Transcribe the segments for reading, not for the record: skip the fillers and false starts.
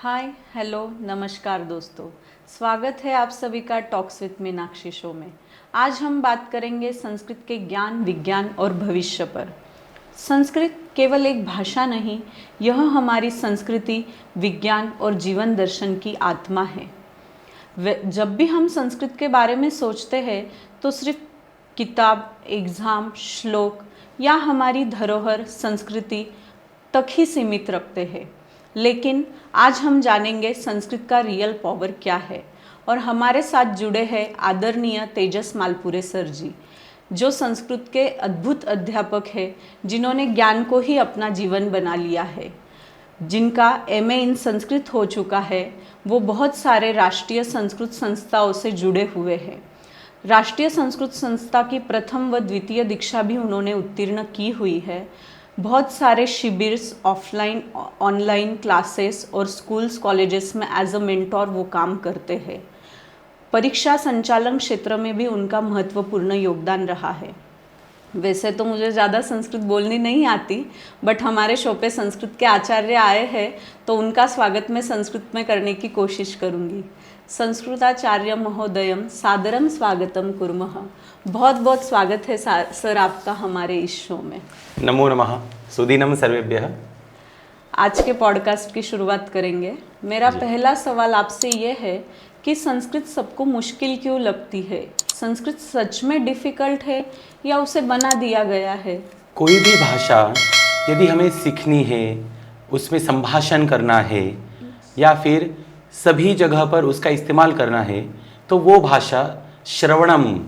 Hi hello नमस्कार दोस्तों। स्वागत है आप सभी का टॉक्स विद मीनाक्षी शो में। आज हम बात करेंगे संस्कृत के ज्ञान, विज्ञान और भविष्य पर। संस्कृत केवल एक भाषा नहीं, यह हमारी संस्कृति, विज्ञान और जीवन दर्शन की आत्मा है। जब भी हम संस्कृत के बारे में सोचते हैं तो सिर्फ किताब, एग्ज़ाम, श्लोक या हमारी धरोहर संस्कृति तक ही सीमित रखते हैं। लेकिन आज हम जानेंगे संस्कृत का रियल पावर क्या है। और हमारे साथ जुड़े हैं आदरणीय तेजस मालपुरे सर जी, जो संस्कृत के अद्भुत अध्यापक हैं, जिन्होंने ज्ञान को ही अपना जीवन बना लिया है, जिनका एमए इन संस्कृत हो चुका है। वो बहुत सारे राष्ट्रीय संस्कृत संस्थाओं से जुड़े हुए हैं। राष्ट्रीय संस्कृत संस्था की प्रथम व द्वितीय दीक्षा भी उन्होंने उत्तीर्ण की हुई है। बहुत सारे शिविर, ऑफलाइन ऑनलाइन क्लासेस और स्कूल्स कॉलेजेस में एज अ मेंटोर वो काम करते हैं। परीक्षा संचालन क्षेत्र में भी उनका महत्वपूर्ण योगदान रहा है। वैसे तो मुझे ज़्यादा संस्कृत बोलनी नहीं आती, बट हमारे शो पे संस्कृत के आचार्य आए हैं तो उनका स्वागत मैं संस्कृत में करने की कोशिश करूँगी। संस्कृताचार्य महोदयम सादरम स्वागतम कुर्मः। बहुत बहुत स्वागत है सर आपका हमारे इस शो में। नमो नमः, सुदीनम सर्वेभ्यः। आज के पॉडकास्ट की शुरुआत करेंगे। मेरा पहला सवाल आपसे ये है कि संस्कृत सबको मुश्किल क्यों लगती है? संस्कृत सच में डिफ़िकल्ट है या उसे बना दिया गया है? कोई भी भाषा यदि हमें सीखनी है, उसमें संभाषण करना है या फिर सभी जगह पर उसका इस्तेमाल करना है, तो वो भाषा श्रवणम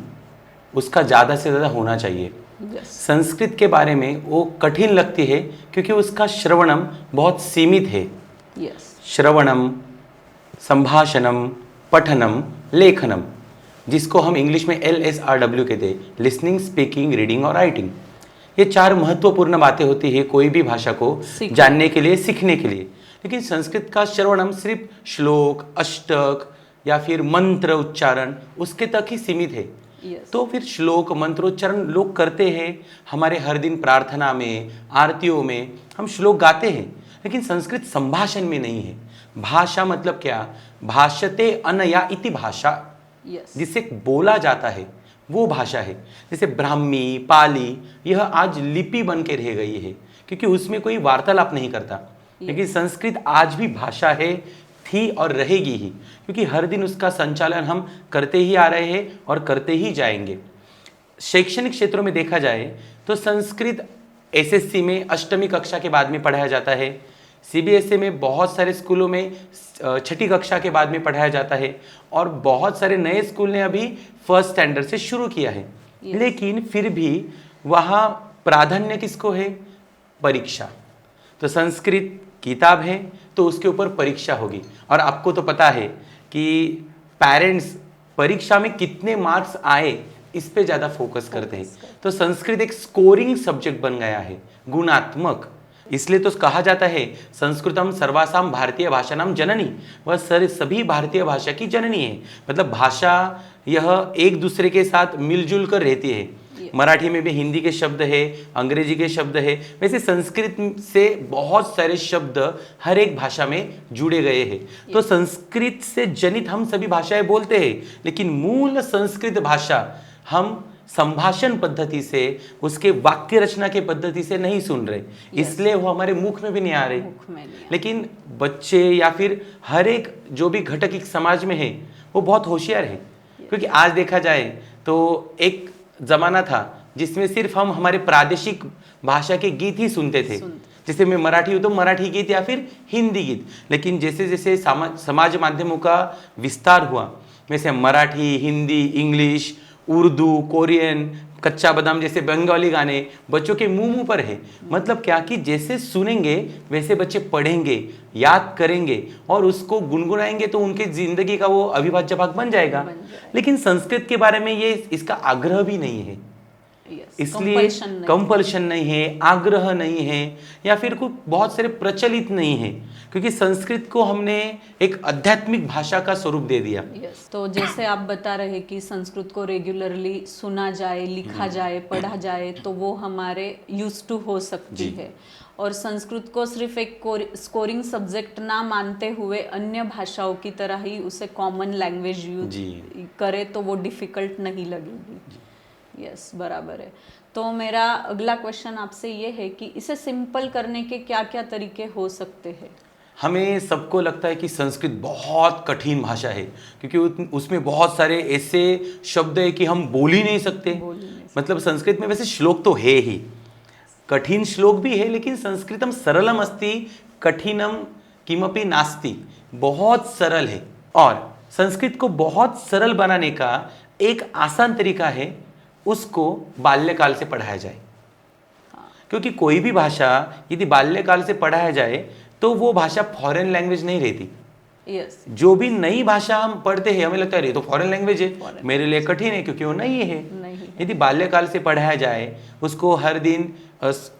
उसका ज़्यादा से ज़्यादा होना चाहिए। संस्कृत के बारे में वो कठिन लगती है क्योंकि उसका श्रवणम बहुत सीमित है। श्रवणम, संभाषणम, पठनम, लेखनम, जिसको हम इंग्लिश में LSRW कहते हैं, लिसनिंग, स्पीकिंग, रीडिंग और राइटिंग। ये चार महत्वपूर्ण बातें होती है कोई भी भाषा को जानने के लिए, सीखने के लिए। लेकिन संस्कृत का श्रवणम सिर्फ श्लोक, अष्टक या फिर मंत्र उच्चारण उसके तक ही सीमित है। तो फिर श्लोक, मंत्रोच्चारण लोग करते हैं, हमारे हर दिन प्रार्थना में, आरतियों में हम श्लोक गाते हैं, लेकिन संस्कृत संभाषण में नहीं है। भाषा मतलब क्या? भाष्यते अनया इति भाषा, जिसे बोला जाता है वो भाषा है। जैसे ब्राह्मी, पाली, यह आज लिपि बन के रह गई है क्योंकि उसमें कोई वार्तालाप नहीं करता। लेकिन संस्कृत आज भी भाषा है, थी और रहेगी ही, क्योंकि हर दिन उसका संचालन हम करते ही आ रहे हैं और करते ही जाएंगे। शैक्षणिक क्षेत्रों में देखा जाए तो संस्कृत SSC में 8वीं कक्षा के बाद में पढ़ाया जाता है। CBSE में बहुत सारे स्कूलों में 6ठी कक्षा के बाद में पढ़ाया जाता है और बहुत सारे नए स्कूल ने अभी फर्स्ट स्टैंडर्ड से शुरू किया है। लेकिन फिर भी वहाँ प्राधान्य किसको है? परीक्षा। तो संस्कृत किताब है तो उसके ऊपर परीक्षा होगी। और आपको तो पता है कि पेरेंट्स परीक्षा में कितने मार्क्स आए इस पे ज़्यादा फोकस करते हैं। तो संस्कृत एक स्कोरिंग सब्जेक्ट बन गया है, गुणात्मक। इसलिए तो कहा जाता है संस्कृतम सर्वासाम भारतीय भाषानाम जननी, वह सभी भारतीय भाषा की जननी है। मतलब भाषा यह एक दूसरे के साथ मिलजुल कर रहती है। मराठी में भी हिंदी के शब्द है, अंग्रेजी के शब्द है, वैसे संस्कृत से बहुत सारे शब्द हर एक भाषा में जुड़े गए हैं। तो संस्कृत से जनित हम सभी भाषाएं बोलते हैं, लेकिन मूल संस्कृत भाषा हम संभाषण पद्धति से, उसके वाक्य रचना के पद्धति से नहीं सुन रहे, इसलिए वो हमारे मुख में भी नहीं आ रहे। लेकिन बच्चे या फिर हर एक जो भी घटक एक समाज में है वो बहुत होशियार है। क्योंकि आज देखा जाए तो एक जमाना था जिसमें सिर्फ हम हमारे प्रादेशिक भाषा के गीत ही सुनते थे। जैसे मैं मराठी हूँ तो मराठी गीत या फिर हिंदी गीत। लेकिन जैसे जैसे समाज माध्यमों का विस्तार हुआ, वैसे मराठी, हिंदी, इंग्लिश, उर्दू, कोरियन, कच्चा बादाम जैसे बंगाली गाने बच्चों के मुंह पर है। मतलब क्या कि जैसे सुनेंगे वैसे बच्चे पढ़ेंगे, याद करेंगे और उसको गुनगुनाएंगे तो उनके जिंदगी का वो अविभाज्य भाग बन जाएगा। लेकिन संस्कृत के बारे में ये इसका आग्रह भी नहीं है, इसलिए कंपल्शन नहीं है, आग्रह नहीं है, या फिर कुछ बहुत सारे प्रचलित नहीं है। क्योंकि संस्कृत को हमने एक आध्यात्मिक भाषा का स्वरूप दे दिया। यस, तो जैसे आप बता रहे कि संस्कृत को रेगुलरली सुना जाए, लिखा जाए, पढ़ा जाए तो वो हमारे यूज टू हो सकती जी। है, और संस्कृत को सिर्फ एक स्कोरिंग सब्जेक्ट ना मानते हुए अन्य भाषाओं की तरह ही उसे कॉमन लैंग्वेज यूज जी। करे तो वो डिफिकल्ट नहीं लगेगी। यस, बराबर है। तो मेरा अगला क्वेश्चन आपसे ये है कि इसे सिंपल करने के क्या क्या तरीके हो सकते हैं? हमें सबको लगता है कि संस्कृत बहुत कठिन भाषा है, क्योंकि उसमें बहुत सारे ऐसे शब्द है कि हम बोल ही नहीं सकते। मतलब संस्कृत में वैसे श्लोक तो है ही, कठिन श्लोक भी है, लेकिन संस्कृतम सरलम अस्ति कठिनम किमपि नास्ति, बहुत सरल है। और संस्कृत को बहुत सरल बनाने का एक आसान तरीका है, उसको बाल्यकाल से पढ़ाया जाए। क्योंकि कोई भी भाषा यदि बाल्यकाल से पढ़ाया जाए तो वो भाषा फॉरेन लैंग्वेज नहीं रहती। यस, जो भी नई भाषा हम पढ़ते हैं हमें लगता है ये तो फॉरेन लैंग्वेज है, मेरे लिए कठिन है क्योंकि वो नहीं है। यदि बाल्यकाल से पढ़ाया जाए, उसको हर दिन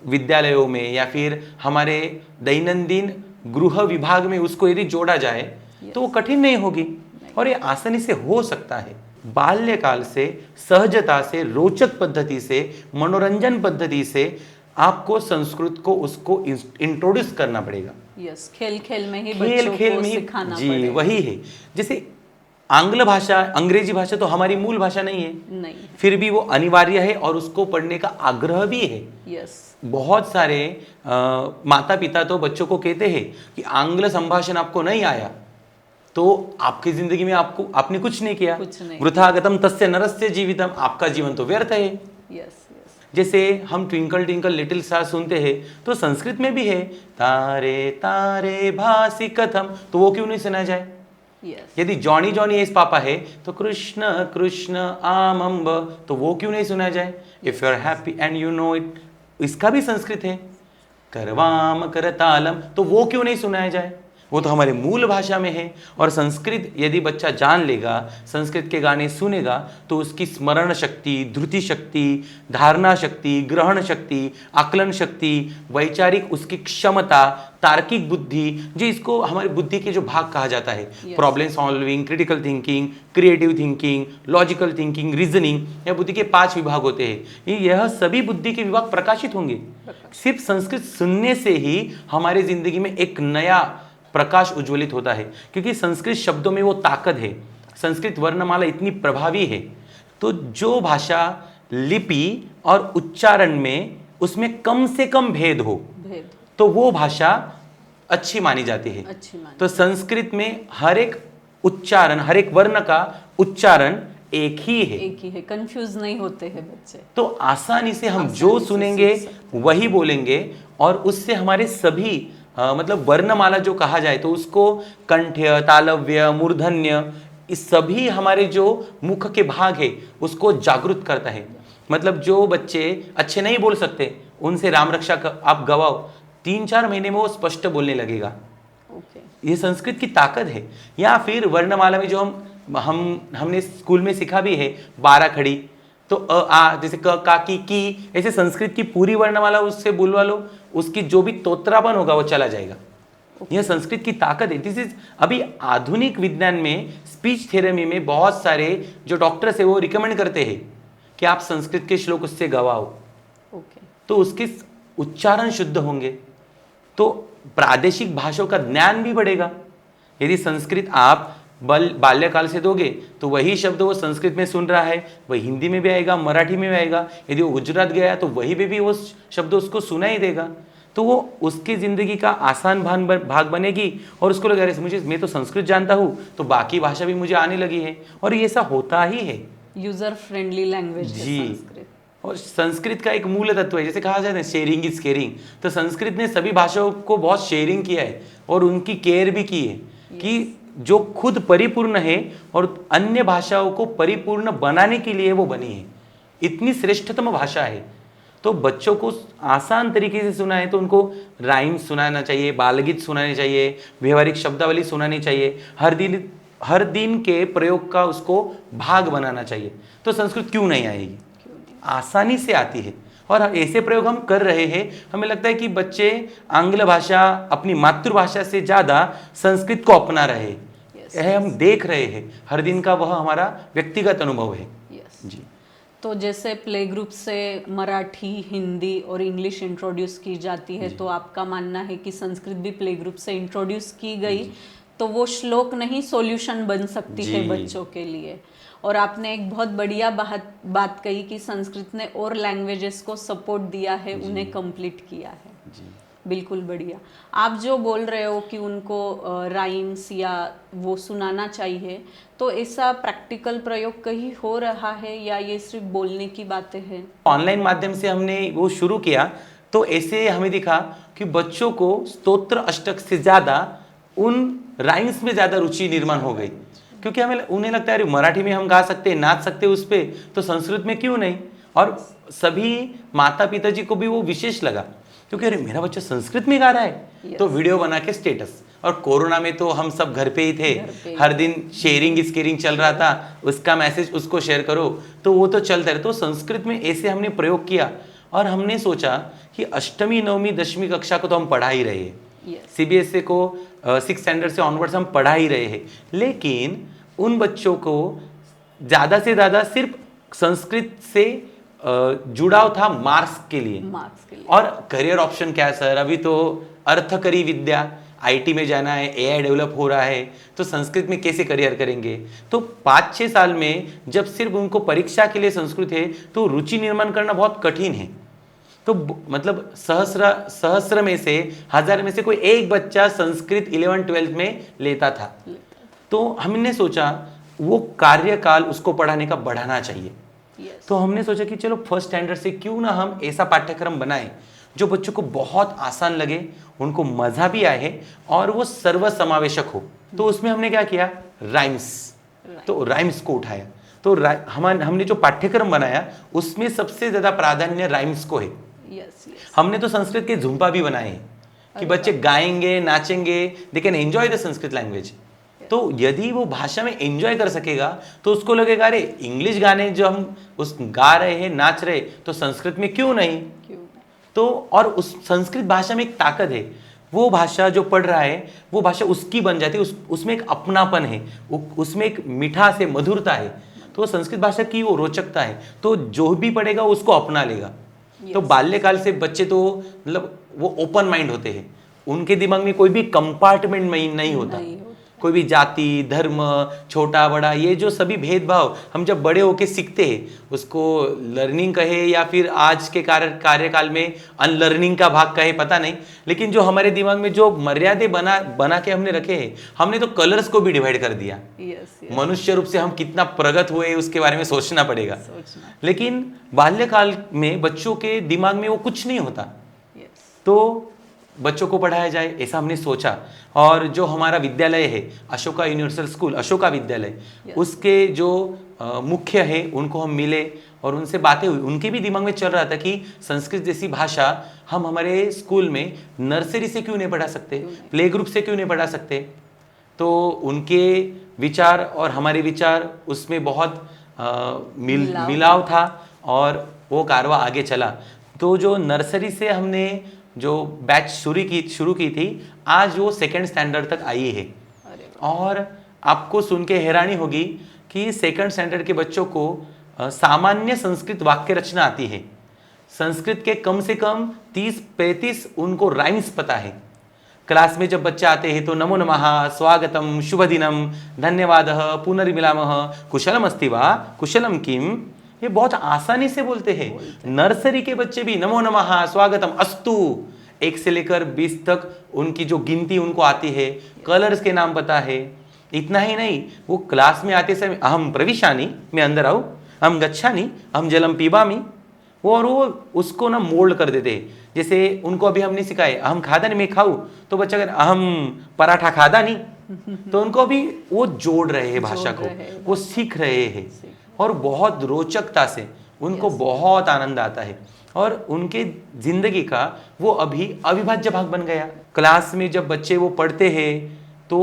विद्यालयों में या फिर हमारे दैनंदिन गृह विभाग में उसको यदि जोड़ा जाए तो वो कठिन नहीं होगी और ये आसानी से हो सकता है। बाल्यकाल से सहजता से, रोचक पद्धति से, मनोरंजन पद्धति से आपको संस्कृत को उसको इंट्रोड्यूस करना पड़ेगा। यस, खेल खेल में ही खेल बच्चों खेल को में सिखाना जी पड़ेगा। वही है। जैसे आंग्ल भाषा, अंग्रेजी भाषा तो हमारी मूल भाषा नहीं है, नहीं, फिर भी वो अनिवार्य है और उसको पढ़ने का आग्रह भी है। यस, बहुत सारे माता पिता तो बच्चों को कहते हैं कि आंग्ल संभाषण आपको नहीं आया तो आपकी जिंदगी में आपने कुछ नहीं किया, वृथागतम तस्य नरस्य जीवितम, आपका जीवन तो व्यर्थ है। यस, जैसे हम ट्विंकल ट्विंकल लिटिल स्टार सुनते हैं तो संस्कृत में भी है तारे तारे भासी कथम, तो वो क्यों नहीं सुना जाए? यस, यदि जॉनी जॉनी एस पापा है तो कृष्ण कृष्ण आमंब, तो वो क्यों नहीं सुना जाए? If you are happy and you know it, इसका भी संस्कृत है। करवाम करतालम, तो वो क्यों नहीं सुनाया जाए? वो तो हमारे मूल भाषा में है। और संस्कृत यदि बच्चा जान लेगा, संस्कृत के गाने सुनेगा तो उसकी स्मरण शक्ति, धृति शक्ति, धारणा शक्ति, ग्रहण शक्ति, आकलन शक्ति, वैचारिक उसकी क्षमता, तार्किक बुद्धि, जो इसको हमारी बुद्धि के जो भाग कहा जाता है, problem solving, critical thinking, creative thinking, logical thinking, reasoning, या बुद्धि के 5 विभाग होते हैं। यह सभी बुद्धि के विभाग प्रकाशित होंगे। सिर्फ संस्कृत सुनने से ही हमारे जिंदगी में एक नया प्रकाश उज्ज्वलित होता है, क्योंकि संस्कृत शब्दों में वो ताकत है, संस्कृत वर्णमाला इतनी प्रभावी है। तो जो भाषा लिपि और उच्चारण में उसमें कम से कम भेद हो तो वो भाषा अच्छी मानी जाती है। तो संस्कृत में हर एक उच्चारण, हर एक वर्ण का उच्चारण एक ही है, कंफ्यूज नहीं होते हैं बच्चे। तो आसानी से हम जो सुनेंगे वही बोलेंगे और उससे हमारे सभी मतलब वर्णमाला जो कहा जाए तो उसको कंठ्य, तालव्य, मूर्धन्य, इस सभी हमारे जो मुख के भाग है उसको जागृत करता है। मतलब जो बच्चे अच्छे नहीं बोल सकते उनसे राम रक्षा आप गवाओ, 3-4 महीने में वो स्पष्ट बोलने लगेगा। ये संस्कृत की ताकत है। या फिर वर्णमाला में जो हमने स्कूल में सीखा भी है 12 खड़ी, तो अ आ जैसे क का की, ऐसे संस्कृत की पूरी वर्णमाला उससे बुलवा लो, उसकी जो भी तोत्रापन होगा वो चला जाएगा। यह संस्कृत की ताकत है। दिस इज अभी आधुनिक विज्ञान में, स्पीच थेरेपी में बहुत सारे जो डॉक्टर्स है वो रिकमेंड करते हैं कि आप संस्कृत के श्लोक उससे गवाओ, तो उसके उच्चारण शुद्ध होंगे, तो प्रादेशिक भाषाओं का ज्ञान भी बढ़ेगा। यदि संस्कृत आप बाल्यकाल से दोगे तो वही शब्द वो संस्कृत में सुन रहा है वही हिंदी में भी आएगा, मराठी में भी आएगा। यदि वो गुजरात गया तो वही भी वो शब्द उसको सुनाई देगा, तो वो उसकी जिंदगी का आसान भाग बनेगी और उसको लगेगा मुझे, मैं तो संस्कृत जानता हूँ तो बाकी भाषा भी मुझे आने लगी है। और ये ऐसा होता ही है, यूजर फ्रेंडली लैंग्वेज जी। और संस्कृत का एक मूल तत्व है, जैसे कहा जाता है शेयरिंग इज केयरिंग, तो संस्कृत ने सभी भाषाओं को बहुत शेयरिंग किया है और उनकी केयर भी की है कि जो खुद परिपूर्ण है और अन्य भाषाओं को परिपूर्ण बनाने के लिए वो बनी है। इतनी श्रेष्ठतम भाषा है, तो बच्चों को आसान तरीके से सुनाए तो उनको राइम सुनाना चाहिए, बालगीत सुनाने चाहिए, व्यवहारिक शब्दावली सुनानी चाहिए, हर दिन के प्रयोग का उसको भाग बनाना चाहिए। तो संस्कृत क्यों नहीं आएगी? आसानी से आती है। और ऐसे प्रयोग हम कर रहे हैं। हमें लगता है कि बच्चे आंग्ल भाषा अपनी मातृभाषा से ज़्यादा संस्कृत को अपना रहे हैं। Yes, यह हम देख रहे हैं, हर दिन का वह हमारा व्यक्तिगत अनुभव है। यस। जी तो जैसे प्ले ग्रुप से मराठी, हिंदी और इंग्लिश इंट्रोड्यूस की जाती है, तो आपका मानना है कि संस्कृत भी प्ले ग्रुप से इंट्रोड्यूस की गई तो वो श्लोक नहीं सॉल्यूशन बन सकती है जी। बच्चों के लिए। और आपने एक बहुत बढ़िया बात कही कि संस्कृत ने और लैंग्वेजेस को सपोर्ट दिया है, उन्हें कंप्लीट किया है। जी बिल्कुल बढ़िया। आप जो बोल रहे हो कि उनको राइम्स या वो सुनाना चाहिए, तो ऐसा प्रैक्टिकल प्रयोग कहीं हो रहा है या ये सिर्फ बोलने की बातें हैं? ऑनलाइन माध्यम से हमने वो शुरू किया, तो ऐसे हमें दिखा कि बच्चों को स्तोत्र अष्टक से ज़्यादा उन राइम्स में ज़्यादा रुचि निर्माण हो गई, क्योंकि हमें उन्हें लगता है अरे मराठी में हम गा सकते हैं, नाच सकते हैं उस पर, तो संस्कृत में क्यों नहीं। और सभी माता पिता जी को भी वो विशेष लगा, क्योंकि अरे मेरा बच्चा संस्कृत में गा रहा है, तो वीडियो बना के स्टेटस। और कोरोना में तो हम सब घर पे ही थे, हर दिन शेयरिंग इज केयरिंग चल रहा था, उसका मैसेज उसको शेयर करो, तो वो तो चलता रहे। तो संस्कृत में ऐसे हमने प्रयोग किया और हमने सोचा कि अष्टमी नवमी दशमी कक्षा को तो हम पढ़ा ही रहे हैं, सीबीएसई को 6th स्टैंडर्ड से ऑनवर्ड्स हम पढ़ा ही रहे हैं, लेकिन उन बच्चों को ज़्यादा से ज़्यादा सिर्फ संस्कृत से जुड़ाव था मार्क्स के लिए। और करियर ऑप्शन क्या है सर, अभी तो अर्थकरी विद्या, आईटी में जाना है, एआई डेवलप हो रहा है, तो संस्कृत में कैसे करियर करेंगे। तो 5-6 साल में जब सिर्फ उनको परीक्षा के लिए संस्कृत है, तो रुचि निर्माण करना बहुत कठिन है। तो मतलब सहस्र में से, 1000 में से कोई एक बच्चा संस्कृत 11th-12th में लेता था। तो हमने सोचा वो कार्यकाल उसको पढ़ाने का बढ़ाना चाहिए। तो हमने सोचा कि चलो 1st स्टैंडर्ड से क्यों ना हम ऐसा पाठ्यक्रम बनाएं जो बच्चों को बहुत आसान लगे, उनको मजा भी आए और वो सर्वसमावेशक हो। तो उसमें हमने क्या किया, राइम्स, तो राइम्स को उठाया। तो हमने जो पाठ्यक्रम बनाया उसमें सबसे ज्यादा प्राधान्य राइम्स को है। हमने तो संस्कृत के झुम्पा भी बनाए हैं कि बच्चे गाएंगे, नाचेंगे, they can enjoy the Sanskrit language. तो यदि वो भाषा में एंजॉय कर सकेगा तो उसको लगेगा अरे इंग्लिश गाने जो हम उस गा रहे हैं, नाच रहे, तो संस्कृत में क्यों नहीं। तो और उस संस्कृत भाषा में एक ताकत है, वो भाषा जो पढ़ रहा है वो भाषा उसकी बन जाती है, उसमें एक अपनापन है, उसमें एक मिठास है, मधुरता है। तो संस्कृत भाषा की वो रोचकता है, तो जो भी पढ़ेगा उसको अपना लेगा। तो बाल्यकाल से बच्चे तो मतलब वो ओपन माइंड होते हैं, उनके दिमाग में कोई भी कंपार्टमेंट नहीं होता। कोई भी जाति, धर्म, छोटा बड़ा, ये जो सभी भेदभाव हम जब बड़े होके सीखते हैं, उसको लर्निंग कहे या फिर आज के कार्यकाल में अनलर्निंग का भाग कहे, पता नहीं, लेकिन जो हमारे दिमाग में जो मर्यादे बना के हमने रखे हैं, हमने तो कलर्स को भी डिवाइड कर दिया। मनुष्य रूप से हम कितना प्रगत हुए उसके बारे में सोचना पड़ेगा। लेकिन बाल्यकाल में बच्चों के दिमाग में वो कुछ नहीं होता, तो बच्चों को पढ़ाया जाए ऐसा हमने सोचा। और जो हमारा विद्यालय है अशोका यूनिवर्सल स्कूल, अशोका विद्यालय, उसके जो मुख्य है उनको हम मिले और उनसे बातें हुई। उनके भी दिमाग में चल रहा था कि संस्कृत जैसी भाषा हम हमारे स्कूल में नर्सरी से क्यों नहीं पढ़ा सकते, प्ले ग्रुप से क्यों नहीं पढ़ा सकते। तो उनके विचार और हमारे विचार उसमें बहुत मिलाव था और वो कारवा आगे चला। तो जो नर्सरी से हमने जो बैच शुरू की थी, आज वो 2nd स्टैंडर्ड तक आई है। और आपको सुन के हैरानी होगी कि 2nd स्टैंडर्ड के बच्चों को सामान्य संस्कृत वाक्य रचना आती है। संस्कृत के कम से कम 30-35 उनको राइम्स पता है। क्लास में जब बच्चे आते हैं तो नमो नमः, स्वागतम, शुभ दिनम, धन्यवादः, पुनर्मिलामः, कुशलम अस्ति वा, कुशलम किम, ये बहुत आसानी से बोलते हैं। नर्सरी के बच्चे भी नमो नमः, स्वागतम, अस्तु, 1 से लेकर 20 तक उनकी जो गिनती उनको आती है, कलर्स के नाम पता है। इतना ही नहीं, वो क्लास में आते समय अहम प्रविशानी, मैं अंदर आऊँ, हम गच्छानी, हम जलम पीबामी, वो उसको ना मोल्ड कर देते हैं। जैसे उनको अभी हमने सिखाए अहम खादानी, मैं खाऊं, तो बच्चा अगर अहम पराठा खादानी, तो उनको अभी वो जोड़ रहे हैं भाषा को, वो सीख रहे हैं और बहुत रोचकता से उनको बहुत आनंद आता है और उनके जिंदगी का वो अभी अविभाज्य भाग बन गया। क्लास में जब बच्चे वो पढ़ते हैं तो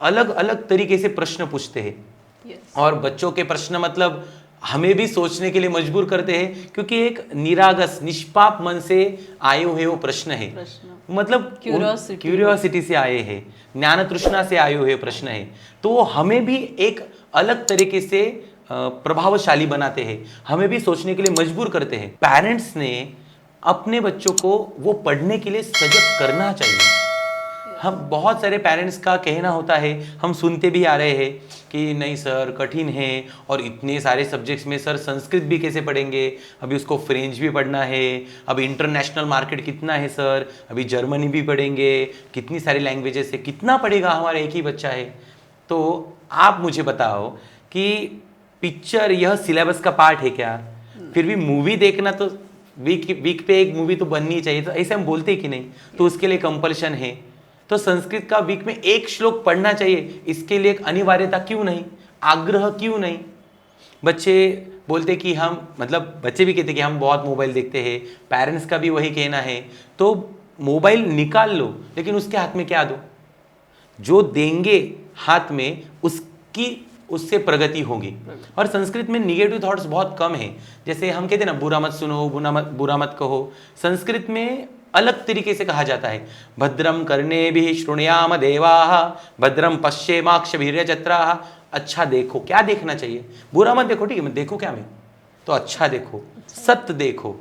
अलग अलग तरीके से प्रश्न पूछते हैं और बच्चों के प्रश्न मतलब हमें भी सोचने के लिए मजबूर करते हैं, क्योंकि एक निरागस निष्पाप मन से आए हुए वो प्रश्न है। मतलब क्यूरियोसिटी से आए हैं, ज्ञान तृष्णा से आए हुए प्रश्न है, तो वो हमें भी एक अलग तरीके से प्रभावशाली बनाते हैं, हमें भी सोचने के लिए मजबूर करते हैं। पेरेंट्स ने अपने बच्चों को वो पढ़ने के लिए सजग करना चाहिए। हम बहुत सारे पेरेंट्स का कहना होता है, हम सुनते भी आ रहे हैं कि नहीं सर कठिन है, और इतने सारे सब्जेक्ट्स में सर संस्कृत भी कैसे पढ़ेंगे, अभी उसको फ्रेंच भी पढ़ना है, अभी इंटरनेशनल मार्केट कितना है सर, अभी जर्मनी भी पढ़ेंगे, कितनी सारी लैंग्वेजेस है, कितना पढ़ेगा, हमारा एक ही बच्चा है। तो आप मुझे बताओ कि पिक्चर यह सिलेबस का पार्ट है क्या? फिर भी मूवी देखना तो वीक पे एक मूवी तो बननी चाहिए, तो ऐसे हम बोलते कि नहीं, तो उसके लिए कंपल्शन है। तो संस्कृत का वीक में एक श्लोक पढ़ना चाहिए, इसके लिए एक अनिवार्यता क्यों नहीं, आग्रह क्यों नहीं? बच्चे बोलते कि हम, मतलब बच्चे भी कहते कि हम बहुत मोबाइल देखते हैं, पेरेंट्स का भी वही कहना है, तो मोबाइल निकाल लो, लेकिन उसके हाथ में क्या दो? जो देंगे हाथ में उससे प्रगति होगी। और संस्कृत में निगेटिव थॉट्स बहुत कम है। जैसे हम कहते हैं ना, बुरा मत सुनो, बुरा मत कहो, संस्कृत में अलग तरीके से कहा जाता है। भद्रम कर्णेभिः शृणुयाम देवाः, भद्रम पश्येमाक्षभिर्यजत्राः। अच्छा देखो, क्या देखना चाहिए? बुरा मत देखो, ठीक है, मैं देखो क्या, मैं तो अच्छा देखो, सत्य देखो।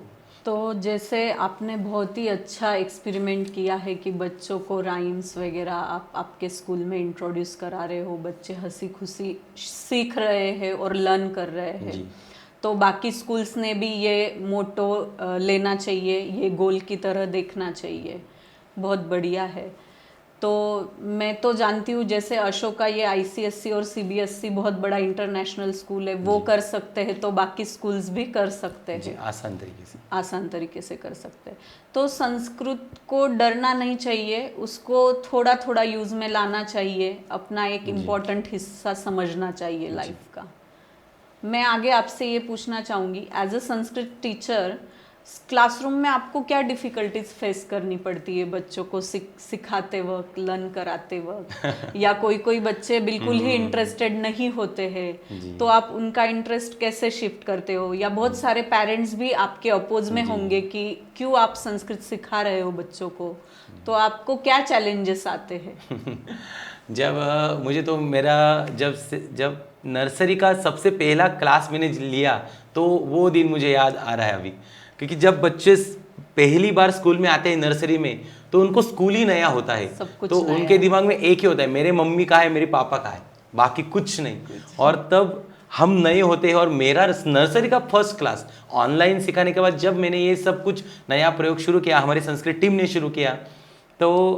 तो जैसे आपने बहुत ही अच्छा एक्सपेरिमेंट किया है कि बच्चों को राइम्स वगैरह आप आपके स्कूल में इंट्रोड्यूस करा रहे हो, बच्चे हंसी खुशी सीख रहे हैं और लर्न कर रहे हैं। तो बाकी स्कूल्स ने भी ये मोटो लेना चाहिए, ये गोल की तरह देखना चाहिए। बहुत बढ़िया है। तो मैं तो जानती हूँ जैसे अशोक का ये आईसीएससी और सीबीएसई बहुत बड़ा इंटरनेशनल स्कूल है, वो कर सकते हैं, तो बाकी स्कूल्स भी कर सकते हैं, आसान तरीके से कर सकते हैं। तो संस्कृत को डरना नहीं चाहिए, उसको थोड़ा थोड़ा यूज में लाना चाहिए, अपना एक इम्पॉर्टेंट हिस्सा समझना चाहिए लाइफ का। मैं आगे आपसे ये पूछना चाहूँगी, as a Sanskrit teacher classroom में आपको क्या डिफिकल्टीज फेस करनी पड़ती है बच्चों को सिखाते वक्त, लर्न कराते वक्त? या कोई बच्चे बिल्कुल ही इंटरेस्टेड नहीं होते हैं, तो आप उनका इंटरेस्ट कैसे शिफ्ट करते हो? या बहुत सारे पेरेंट्स भी आपके अपोज में होंगे कि क्यों आप संस्कृत सिखा रहे हो बच्चों को, तो आपको क्या चैलेंजेस आते हैं? जब मुझे तो मेरा जब नर्सरी का सबसे पहला क्लास मैंने लिया, तो वो दिन मुझे याद आ रहा है अभी, क्योंकि जब बच्चे पहली बार स्कूल में आते हैं नर्सरी में, तो उनको स्कूल ही नया होता है, तो उनके दिमाग में एक ही होता है, मेरे मम्मी का है, मेरे पापा का है, बाकी कुछ नहीं। और तब हम नए होते हैं, और मेरा नर्सरी का फर्स्ट क्लास ऑनलाइन सिखाने के बाद जब मैंने ये सब कुछ नया प्रयोग शुरू किया, हमारी संस्कृत टीम ने शुरू किया, तो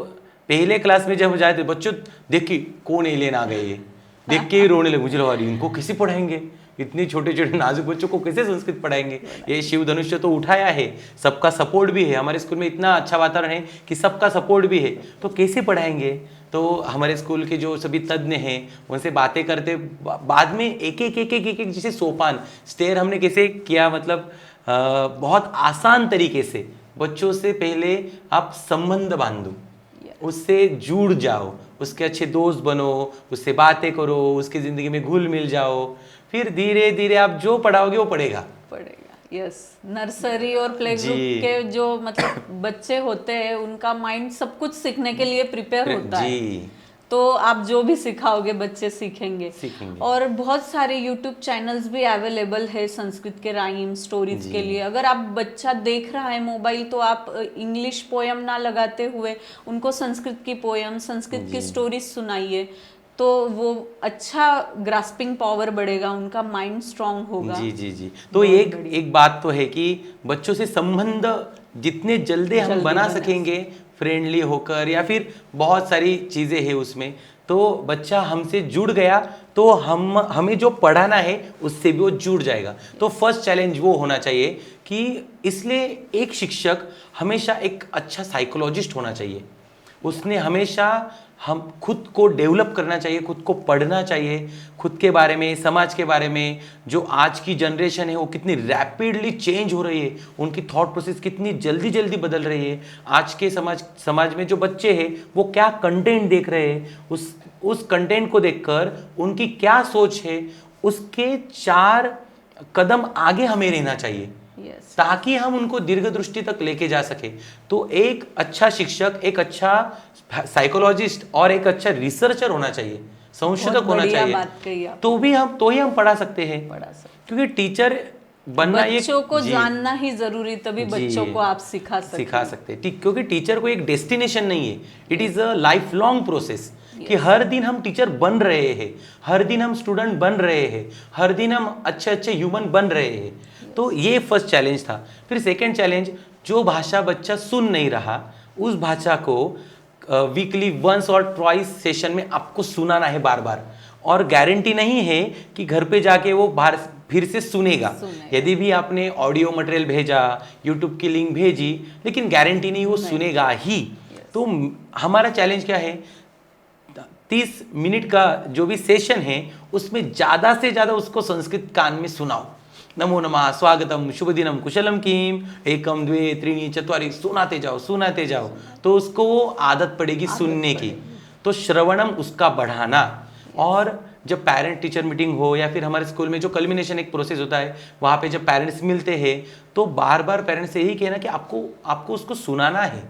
पहले क्लास में जब जाते बच्चों देखिए कौन एलियन आ गए, ये देख के ही रोने लगे। मुझे लगा इनको कैसे पढ़ाएंगे, इतने छोटे छोटे नाजुक बच्चों को कैसे संस्कृत पढ़ाएंगे? ये शिव धनुष्य तो उठाया है, सबका सपोर्ट भी है, हमारे स्कूल में इतना अच्छा वातावरण है कि सबका सपोर्ट भी है, तो कैसे पढ़ाएंगे? तो हमारे स्कूल के जो सभी तज्ञ हैं उनसे बातें करते, बाद में एक एक जैसे सोपान स्टेयर हमने कैसे किया, मतलब बहुत आसान तरीके से बच्चों से पहले आप संबंध बांधो, उससे जुड़ जाओ, उसके अच्छे दोस्त बनो, उससे बातें करो, उसकी ज़िंदगी में घुल मिल जाओ, फिर धीरे धीरे आप जो पढ़ाओगे वो पढ़ेगा। यस, नर्सरी और प्ले ग्रुप के जो मतलब बच्चे होते हैं उनका माइंड सब कुछ सीखने के लिए प्रिपेयर होता है, तो आप जो भी सिखाओगे बच्चे सीखेंगे। और बहुत सारे यूट्यूब चैनल्स भी अवेलेबल है संस्कृत के राइम स्टोरीज के लिए। अगर आप बच्चा देख रहा है मोबाइल, तो आप इंग्लिश पोयम ना लगाते हुए उनको संस्कृत की पोयम, संस्कृत की स्टोरीज सुनाइए, तो वो अच्छा ग्रास्पिंग पावर बढ़ेगा, उनका माइंड स्ट्रांग होगा। जी। तो एक बात तो है कि बच्चों से संबंध जितने जल्दी हम बना सकेंगे, फ्रेंडली होकर, या फिर बहुत सारी चीज़ें हैं उसमें, तो बच्चा हमसे जुड़ गया तो हमें जो पढ़ाना है उससे भी वो जुड़ जाएगा। तो फर्स्ट चैलेंज वो होना चाहिए कि इसलिए एक शिक्षक हमेशा एक अच्छा साइकोलॉजिस्ट होना चाहिए। उसने हमेशा हम खुद को डेवलप करना चाहिए, खुद को पढ़ना चाहिए, खुद के बारे में, समाज के बारे में। जो आज की जनरेशन है वो कितनी रैपिडली चेंज हो रही है, उनकी थॉट प्रोसेस कितनी जल्दी जल्दी बदल रही है। आज के समाज में जो बच्चे हैं वो क्या कंटेंट देख रहे हैं, उस कंटेंट को देखकर उनकी क्या सोच है, उसके 4 कदम आगे हमें रहना चाहिए यस, ताकि हम उनको दीर्घ दृष्टि तक लेके जा सके। तो एक अच्छा शिक्षक, एक अच्छा साइकोलॉजिस्ट और एक अच्छा रिसर्चर होना चाहिए, संशोधक बहुत होना बढ़िया चाहिए। बात कही आप। तो ही हम पढ़ा सकते हैं, पढ़ा सकते, क्योंकि टीचर बनना ये बच्चों को जी, जानना ही जरूरी, तभी जी, बच्चों को आप सिखा सकते हैं। क्योंकि टीचर को एक डेस्टिनेशन नहीं है, it is a life long process, कि हर दिन हम टीचर बन रहे हैं, हर दिन हम स्टूडेंट बन रहे हैं, हर दिन हम अच्छे अच्छे ह्यूमन बन रहे हैं। तो ये फर्स्ट चैलेंज था। फिर सेकंड चैलेंज, जो भाषा बच्चा सुन नहीं रहा उस भाषा को वीकली वंस और ट्वाइस सेशन में आपको सुनाना है बार बार, और गारंटी नहीं है कि घर पे जाके वो बाहर फिर से सुनेगा। यदि भी आपने ऑडियो मटेरियल भेजा, यूट्यूब की लिंक भेजी, लेकिन गारंटी नहीं वो सुनेगा ही। तो हमारा चैलेंज क्या है, 30 मिनट का जो भी सेशन है उसमें ज़्यादा से ज़्यादा उसको संस्कृत कान में सुनाओ। नमो नमः, स्वागतम, शुभ दिनम, कुशलम किम, एकम द्वे त्रीणि चत्वारि, सुनाते जाओ, तो उसको आदत पड़ेगी सुनने की। तो श्रवणम उसका बढ़ाना। और जब पेरेंट टीचर मीटिंग हो या फिर हमारे स्कूल में जो कल्मिनेशन एक प्रोसेस होता है, वहाँ पे जब पेरेंट्स मिलते हैं तो बार बार पेरेंट्स से यही कहना कि आपको उसको सुनाना है,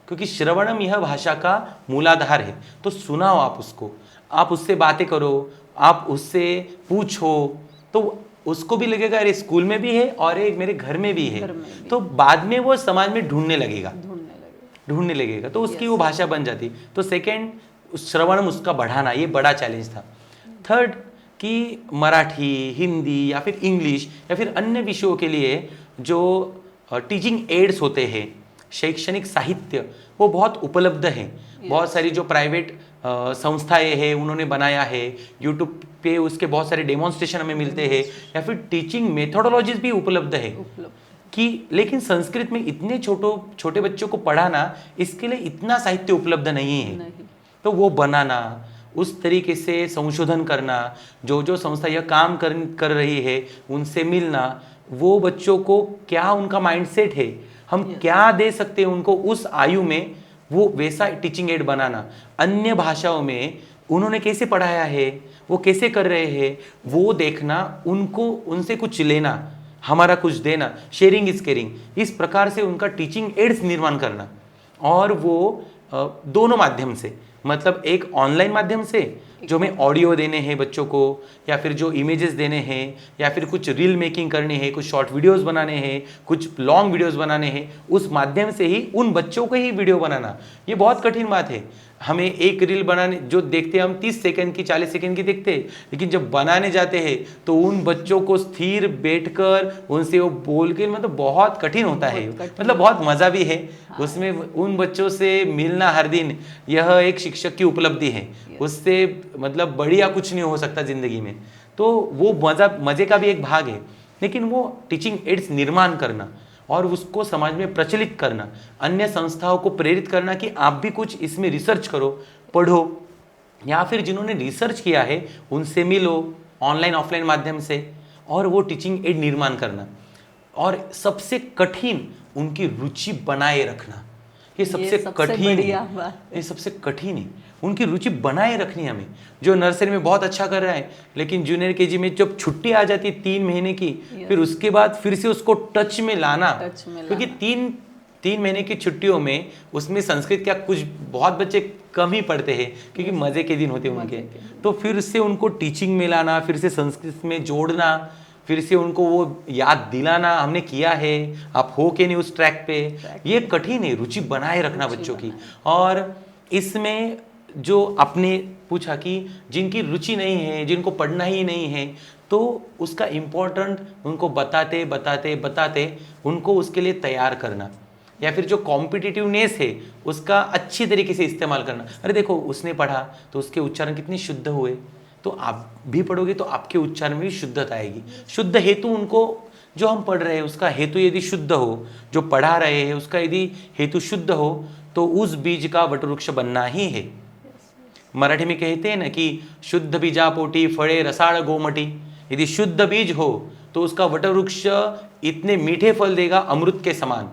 क्योंकि श्रवणम यह भाषा का मूलाधार है। तो सुनाओ आप उसको, आप उससे बातें करो, आप उससे पूछो, तो उसको भी लगेगा अरे स्कूल में भी है और एक मेरे घर में भी है। तो बाद में वो समाज में ढूंढने लगेगा, तो उसकी वो भाषा बन जाती। तो सेकेंड, श्रवणम उसका बढ़ाना, ये बड़ा चैलेंज था। थर्ड, कि मराठी, हिंदी या फिर इंग्लिश या फिर अन्य विषयों के लिए जो टीचिंग एड्स होते हैं, शैक्षणिक साहित्य, वो बहुत उपलब्ध हैं। बहुत सारी जो प्राइवेट संस्थाएं हैं उन्होंने बनाया है, यूट्यूब पे उसके बहुत सारे डेमोन्स्ट्रेशन हमें मिलते हैं, या फिर टीचिंग मेथोडोलॉजीज भी उपलब्ध है कि, लेकिन संस्कृत में इतने छोटे बच्चों को पढ़ाना, इसके लिए इतना साहित्य उपलब्ध नहीं है। तो वो बनाना, उस तरीके से संशोधन करना, जो संस्था यह काम कर रही है उनसे मिलना, वो बच्चों को क्या उनका माइंडसेट है, हम क्या दे सकते हैं उनको उस आयु में, वो वैसा टीचिंग एड बनाना। अन्य भाषाओं में उन्होंने कैसे पढ़ाया है, वो कैसे कर रहे हैं, वो देखना, उनको उनसे कुछ लेना, हमारा कुछ देना, शेयरिंग इज केयरिंग, इस प्रकार से उनका टीचिंग एड्स निर्माण करना। और वो दोनों माध्यम से, मतलब एक ऑनलाइन माध्यम से जो में ऑडियो देने हैं बच्चों को, या फिर जो इमेजेस देने हैं, या फिर कुछ रील मेकिंग करनी है, कुछ शॉर्ट वीडियोस बनाने हैं, कुछ लॉन्ग वीडियोस बनाने हैं, उस माध्यम से ही उन बच्चों को ही वीडियो बनाना। ये बहुत कठिन बात है। हमें एक रील बनाने जो देखते हैं हम 30 सेकंड की, 40 सेकंड की देखते हैं, लेकिन जब बनाने जाते हैं तो उन बच्चों को स्थिर बैठकर उनसे वो बोल के, मतलब बहुत कठिन होता है, मतलब बहुत मज़ा भी है उसमें। उन बच्चों से मिलना हर दिन, यह एक शिक्षक की उपलब्धि है, उससे मतलब बढ़िया कुछ नहीं हो सकता ज़िंदगी में। तो वो मज़े का भी एक भाग है, लेकिन वो टीचिंग एड्स निर्माण करना और उसको समाज में प्रचलित करना, अन्य संस्थाओं को प्रेरित करना कि आप भी कुछ इसमें रिसर्च करो, पढ़ो, या फिर जिन्होंने रिसर्च किया है उनसे मिलो ऑनलाइन ऑफलाइन माध्यम से, और वो टीचिंग एड निर्माण करना। और सबसे कठिन, उनकी रुचि बनाए रखना। ये सबसे कठिन है, ये सबसे कठिन है, उनकी रुचि बनाए रखनी हमें। जो नर्सरी में बहुत अच्छा कर रहा है, लेकिन जूनियर केजी में जब छुट्टी आ जाती है 3 महीने की, फिर उसके बाद फिर से उसको टच में लाना, क्योंकि 3 महीने की छुट्टियों में उसमें संस्कृत क्या कुछ बहुत बच्चे कम ही पढ़ते हैं, क्योंकि मज़े के दिन होते हैं उनके। तो फिर से उनको टीचिंग में लाना, फिर से संस्कृत में जोड़ना, फिर से उनको वो याद दिलाना हमने किया है, आप हो के नहीं उस ट्रैक पे, ये कठिन है, रुचि बनाए रखना बच्चों की। और इसमें जो आपने पूछा कि जिनकी रुचि नहीं है, जिनको पढ़ना ही नहीं है, तो उसका इम्पोर्टेंट उनको बताते बताते बताते उनको उसके लिए तैयार करना, या फिर जो कॉम्पिटिटिवनेस है उसका अच्छी तरीके से इस्तेमाल करना। अरे देखो उसने पढ़ा तो उसके उच्चारण कितने शुद्ध हुए, तो आप भी पढ़ोगे तो आपके उच्चारण में भी शुद्धता आएगी। शुद्ध हेतु, उनको जो हम पढ़ रहे हैं उसका हेतु यदि शुद्ध हो, जो पढ़ा रहे हैं उसका यदि हेतु शुद्ध हो, तो उस बीज का वटवृक्ष बनना ही है। मराठी में कहते हैं ना कि शुद्ध बीजा पोटी फळे रसाळ गोमटी, यदि शुद्ध बीज हो तो उसका वटवृक्ष इतने मीठे फल देगा अमृत के समान।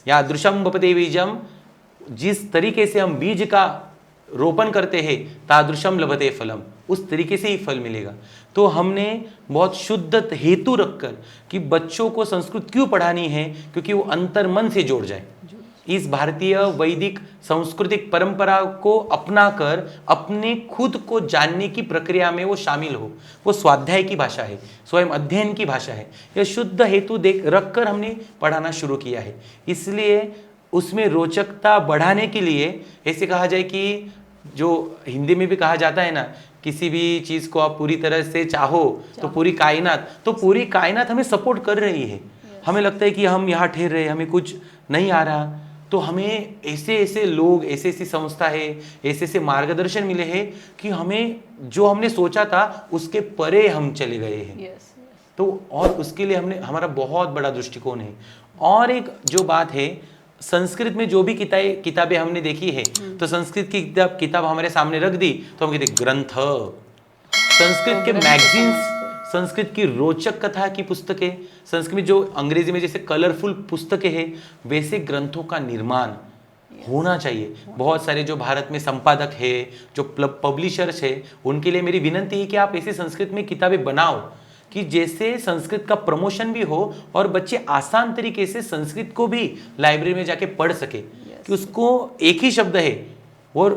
या दृशम बपते बीजम, जिस तरीके से हम बीज का रोपण करते हैं तादृशम लभते फलम, उस तरीके से ही फल मिलेगा। तो हमने बहुत शुद्ध हेतु रखकर कि बच्चों को संस्कृत क्यों पढ़ानी है, क्योंकि वो अंतर्मन से जोड़ जाए, इस भारतीय वैदिक सांस्कृतिक परंपरा को अपनाकर अपने खुद को जानने की प्रक्रिया में वो शामिल हो। वो स्वाध्याय की भाषा है, स्वयं अध्ययन की भाषा है। यह शुद्ध हेतु देख रखकर हमने पढ़ाना शुरू किया है। इसलिए उसमें रोचकता बढ़ाने के लिए ऐसे कहा जाए कि जो हिंदी में भी कहा जाता है ना, किसी भी चीज़ को आप पूरी तरह से चाहो तो पूरी कायनात हमें सपोर्ट कर रही है। हमें लगता है कि हम यहाँ ठहर रहे, हमें कुछ नहीं आ रहा, तो हमें ऐसे ऐसे लोग, ऐसे ऐसी संस्था है, ऐसे ऐसे मार्गदर्शन मिले हैं कि हमें जो हमने सोचा था उसके परे हम चले गए हैं। तो और उसके लिए हमारा बहुत बड़ा दृष्टिकोण है। और एक जो बात है, संस्कृत में जो भी किताबें हमने देखी है, तो संस्कृत की किताब हमारे सामने रख दी तो हम कहते ग्रंथ, संस्कृत के मैगजीन्स, संस्कृत की रोचक कथा की पुस्तकें, संस्कृत में जो अंग्रेजी में जैसे कलरफुल पुस्तकें हैं, वैसे ग्रंथों का निर्माण होना चाहिए। बहुत सारे जो भारत में संपादक है, जो पब्लिशर्स है, उनके लिए मेरी विनती है कि आप ऐसे संस्कृत में किताबें बनाओ कि जैसे संस्कृत का प्रमोशन भी हो और बच्चे आसान तरीके से संस्कृत को भी लाइब्रेरी में जाके पढ़ सके। कि उसको एक ही शब्द है और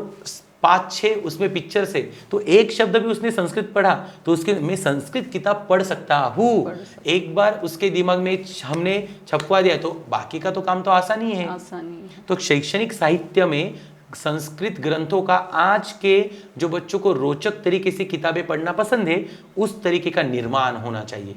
5-6 उसमें पिक्चर्स है, तो एक शब्द भी उसने संस्कृत पढ़ा तो उसके मैं संस्कृत किताब पढ़ सकता हूँ। एक बार उसके दिमाग में हमने छपवा दिया तो बाकी का तो काम तो आसानी है। तो शैक्षणिक साहित्य में संस्कृत ग्रंथों का आज के जो बच्चों को रोचक तरीके से किताबें पढ़ना पसंद है, उस तरीके का निर्माण होना चाहिए।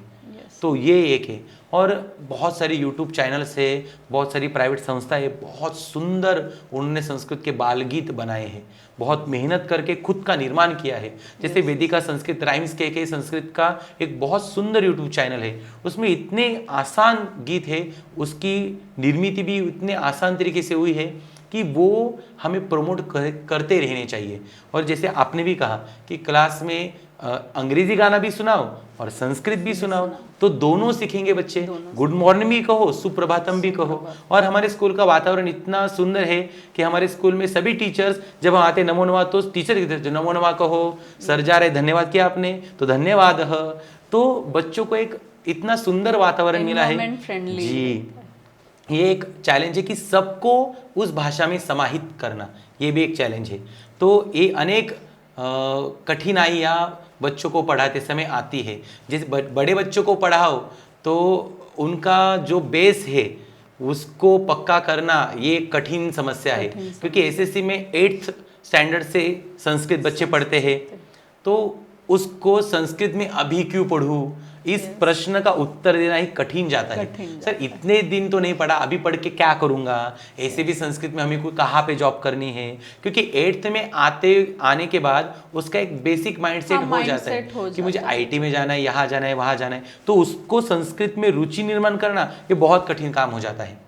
तो ये एक है। और बहुत सारी यूट्यूब चैनल्स है, बहुत सारी प्राइवेट संस्थाएं, बहुत सुंदर उन्होंने संस्कृत के बाल गीत बनाए हैं, बहुत मेहनत करके खुद का निर्माण किया है। जैसे वेदिका संस्कृत राइम्स के संस्कृत का एक बहुत सुंदर यूट्यूब चैनल है, उसमें इतने आसान गीत है, उसकी निर्मित भी इतने आसान तरीके से हुई है कि वो हमें प्रमोट करते रहने चाहिए। और जैसे आपने भी कहा कि क्लास में अंग्रेजी गाना भी सुनाओ और संस्कृत भी सुनाओ, तो दोनों सीखेंगे बच्चे। गुड मॉर्निंग भी कहो, सुप्रभातम भी कहो। और हमारे स्कूल का वातावरण इतना सुंदर है कि हमारे स्कूल में सभी टीचर्स जब हम आते नमो नमः तो टीचर कहते नमो नमः कहो, सर जा रहे धन्यवाद किया आपने तो धन्यवाद। तो बच्चों को एक इतना सुंदर वातावरण मिला है जी। ये एक चैलेंज है कि सबको उस भाषा में समाहित करना, ये भी एक चैलेंज है। तो ये अनेक कठिनाइयाँ बच्चों को पढ़ाते समय आती है। जिस बड़े बच्चों को पढ़ाओ तो उनका जो बेस है उसको पक्का करना ये कठिन समस्या है, क्योंकि एसएससी में 8th स्टैंडर्ड से संस्कृत बच्चे पढ़ते हैं, तो उसको संस्कृत में अभी क्यों पढ़ूँ, इस प्रश्न का उत्तर देना ही कठिन जाता है। सर इतने दिन तो नहीं पढ़ा, अभी पढ़ के क्या करूंगा, ऐसे भी संस्कृत में हमें कोई कहाँ पे जॉब करनी है, क्योंकि 8th में आने के बाद उसका एक बेसिक माइंडसेट हो जाता है कि मुझे आईटी में जाना है, यहाँ जाना है, वहाँ जाना है। तो उसको संस्कृत में रुचि निर्माण करना ये बहुत कठिन काम हो जाता है।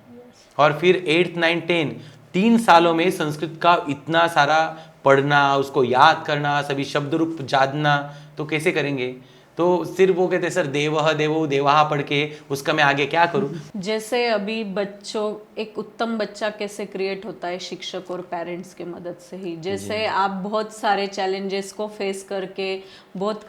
और फिर 8th 9th 10 3 सालों में संस्कृत का इतना सारा पढ़ना, उसको याद करना, सभी शब्द रूप जानना, तो कैसे करेंगे। तो सिर्फ वो कहते सर देवः देवो देवाः पढ़ के उसका मैं आगे क्या करूं। जैसे अभी बच्चों, एक उत्तम बच्चा कैसे क्रिएट होता है शिक्षक और पेरेंट्स के मदद से ही। जैसे आप बहुत सारे चैलेंजेस को फेस करके, बहुत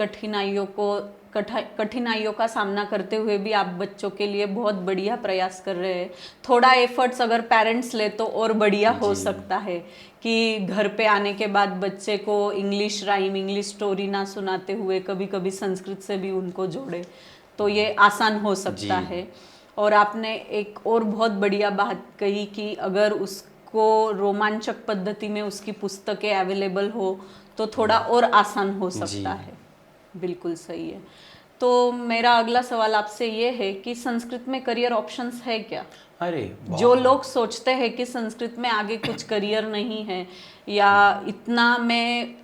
कठिनाइयों का सामना करते हुए भी आप बच्चों के लिए बहुत बढ़िया प्रयास कर रहे हैं। थोड़ा एफर्ट्स अगर पेरेंट्स ले तो और बढ़िया हो सकता है कि घर पे आने के बाद बच्चे को इंग्लिश राइम, इंग्लिश स्टोरी ना सुनाते हुए कभी कभी संस्कृत से भी उनको जोड़े, तो ये आसान हो सकता है। और आपने एक और बहुत बढ़िया बात कही कि अगर उसको रोमांचक पद्धति में उसकी पुस्तकें अवेलेबल हो तो थोड़ा और आसान हो सकता है। बिल्कुल सही है। तो मेरा अगला सवाल आपसे ये है कि संस्कृत में करियर ऑप्शंस है क्या? अरे जो लोग सोचते हैं कि संस्कृत में आगे कुछ करियर नहीं है या इतना मैं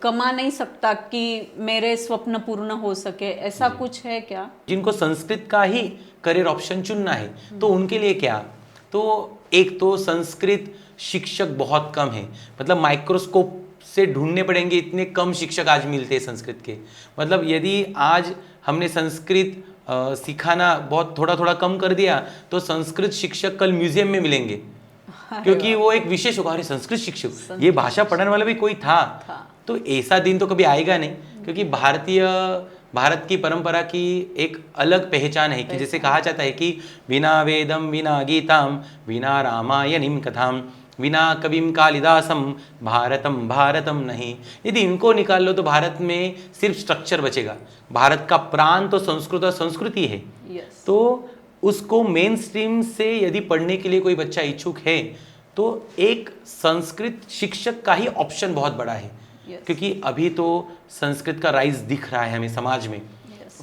कमा नहीं सकता कि मेरे स्वप्न पूर्ण हो सके, ऐसा कुछ है क्या? जिनको संस्कृत का ही करियर ऑप्शन चुनना है तो उनके लिए क्या, तो एक तो संस्कृत शिक्षक बहुत कम है, मतलब माइक्रोस्कोप से ढूंढने पड़ेंगे, इतने कम शिक्षक आज मिलते हैं संस्कृत के। मतलब यदि आज हमने संस्कृत सिखाना बहुत थोड़ा थोड़ा कम कर दिया तो संस्कृत शिक्षक कल म्यूजियम में मिलेंगे, क्योंकि वो एक विशेष होगा, अरे संस्कृत शिक्षक, ये भाषा पढ़ने वाला भी कोई था। तो ऐसा दिन तो कभी आएगा नहीं, क्योंकि भारत की परंपरा की एक अलग पहचान है कि जैसे कहा जाता है कि विना वेदम विना गीताम विना रामायणीम कथाम विना कविम कालिदासम भारतम भारतम नहीं। यदि इनको निकाल लो तो भारत में सिर्फ स्ट्रक्चर बचेगा। भारत का प्राण तो संस्कृत और संस्कृति है। तो उसको मेन स्ट्रीम से यदि पढ़ने के लिए कोई बच्चा इच्छुक है तो एक संस्कृत शिक्षक का ही ऑप्शन बहुत बड़ा है। क्योंकि अभी तो संस्कृत का राइज दिख रहा है हमें समाज में।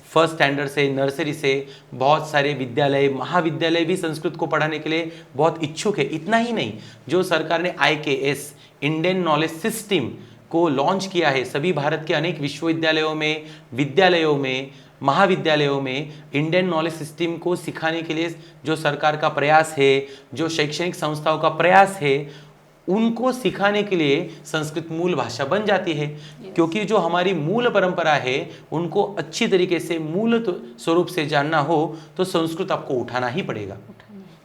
फर्स्ट स्टैंडर्ड से, नर्सरी से बहुत सारे विद्यालय, महाविद्यालय भी संस्कृत को पढ़ाने के लिए बहुत इच्छुक है। इतना ही नहीं, जो सरकार ने IKS इंडियन नॉलेज सिस्टम को लॉन्च किया है, सभी भारत के अनेक विश्वविद्यालयों में, विद्यालयों में, महाविद्यालयों में इंडियन नॉलेज सिस्टम को सिखाने के लिए जो सरकार का प्रयास है, जो शैक्षणिक संस्थाओं का प्रयास है, उनको सिखाने के लिए संस्कृत मूल भाषा बन जाती है। क्योंकि जो हमारी मूल परंपरा है उनको अच्छी तरीके से मूल स्वरूप से जानना हो तो संस्कृत आपको उठाना ही पड़ेगा।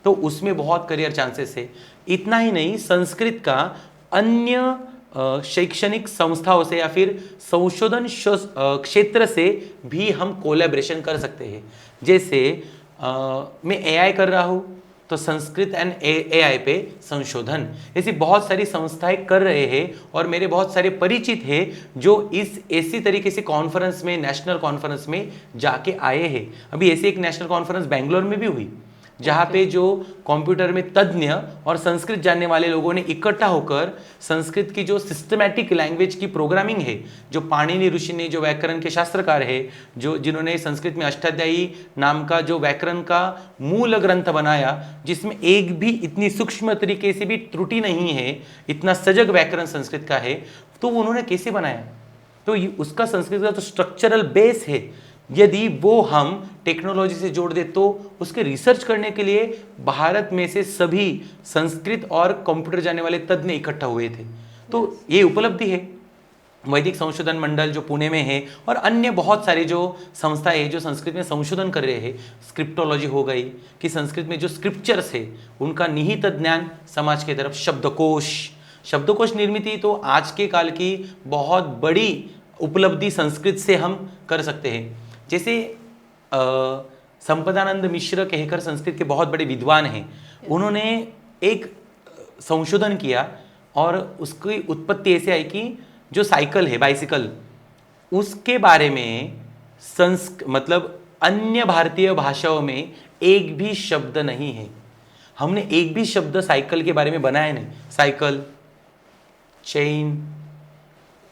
तो उसमें बहुत करियर चांसेस है। इतना ही नहीं, संस्कृत का अन्य शैक्षणिक संस्थाओं से या फिर संशोधन क्षेत्र से भी हम कोलैबोरेशन कर सकते हैं। जैसे मैं AI कर रहा हूँ तो संस्कृत एंड AI पे संशोधन, ऐसी बहुत सारी संस्थाएं कर रहे हैं और मेरे बहुत सारे परिचित हैं जो ऐसी तरीके से कॉन्फ्रेंस में, नेशनल कॉन्फ्रेंस में जाके आए हैं। अभी ऐसे एक नेशनल कॉन्फ्रेंस बेंगलोर में भी हुई, जहाँ पे जो कंप्यूटर में तज्ञ और संस्कृत जानने वाले लोगों ने इकट्ठा होकर संस्कृत की जो सिस्टमैटिक लैंग्वेज की प्रोग्रामिंग है, जो पाणिनि ऋषि ने, जो व्याकरण के शास्त्रकार है, जो जिन्होंने संस्कृत में अष्टाध्यायी नाम का जो व्याकरण का मूल ग्रंथ बनाया, जिसमें एक भी इतनी सूक्ष्म तरीके से भी त्रुटि नहीं है, इतना सजग व्याकरण संस्कृत का है, तो उन्होंने कैसे बनाया? तो उसका संस्कृत का तो स्ट्रक्चरल बेस है। यदि वो हम टेक्नोलॉजी से जोड़ दे तो उसके रिसर्च करने के लिए भारत में से सभी संस्कृत और कंप्यूटर जानने वाले तज्ञ इकट्ठा हुए थे। तो ये उपलब्धि है। वैदिक संशोधन मंडल जो पुणे में है और अन्य बहुत सारे जो संस्थाएं हैं जो संस्कृत में संशोधन कर रहे हैं, स्क्रिप्टोलॉजी हो गई कि संस्कृत में जो स्क्रिप्चर्स है उनका निहित ज्ञान समाज की तरफ, शब्दकोश निर्मित तो आज के काल की बहुत बड़ी उपलब्धि संस्कृत से हम कर सकते हैं। जैसे संपदानंद मिश्र कहकर संस्कृत के बहुत बड़े विद्वान हैं, उन्होंने एक संशोधन किया और उसकी उत्पत्ति ऐसे आई कि जो साइकिल है, बाइसिकल, उसके बारे में मतलब अन्य भारतीय भाषाओं में एक भी शब्द नहीं है। हमने एक भी शब्द साइकिल के बारे में बनाया नहीं। साइकिल, चेन,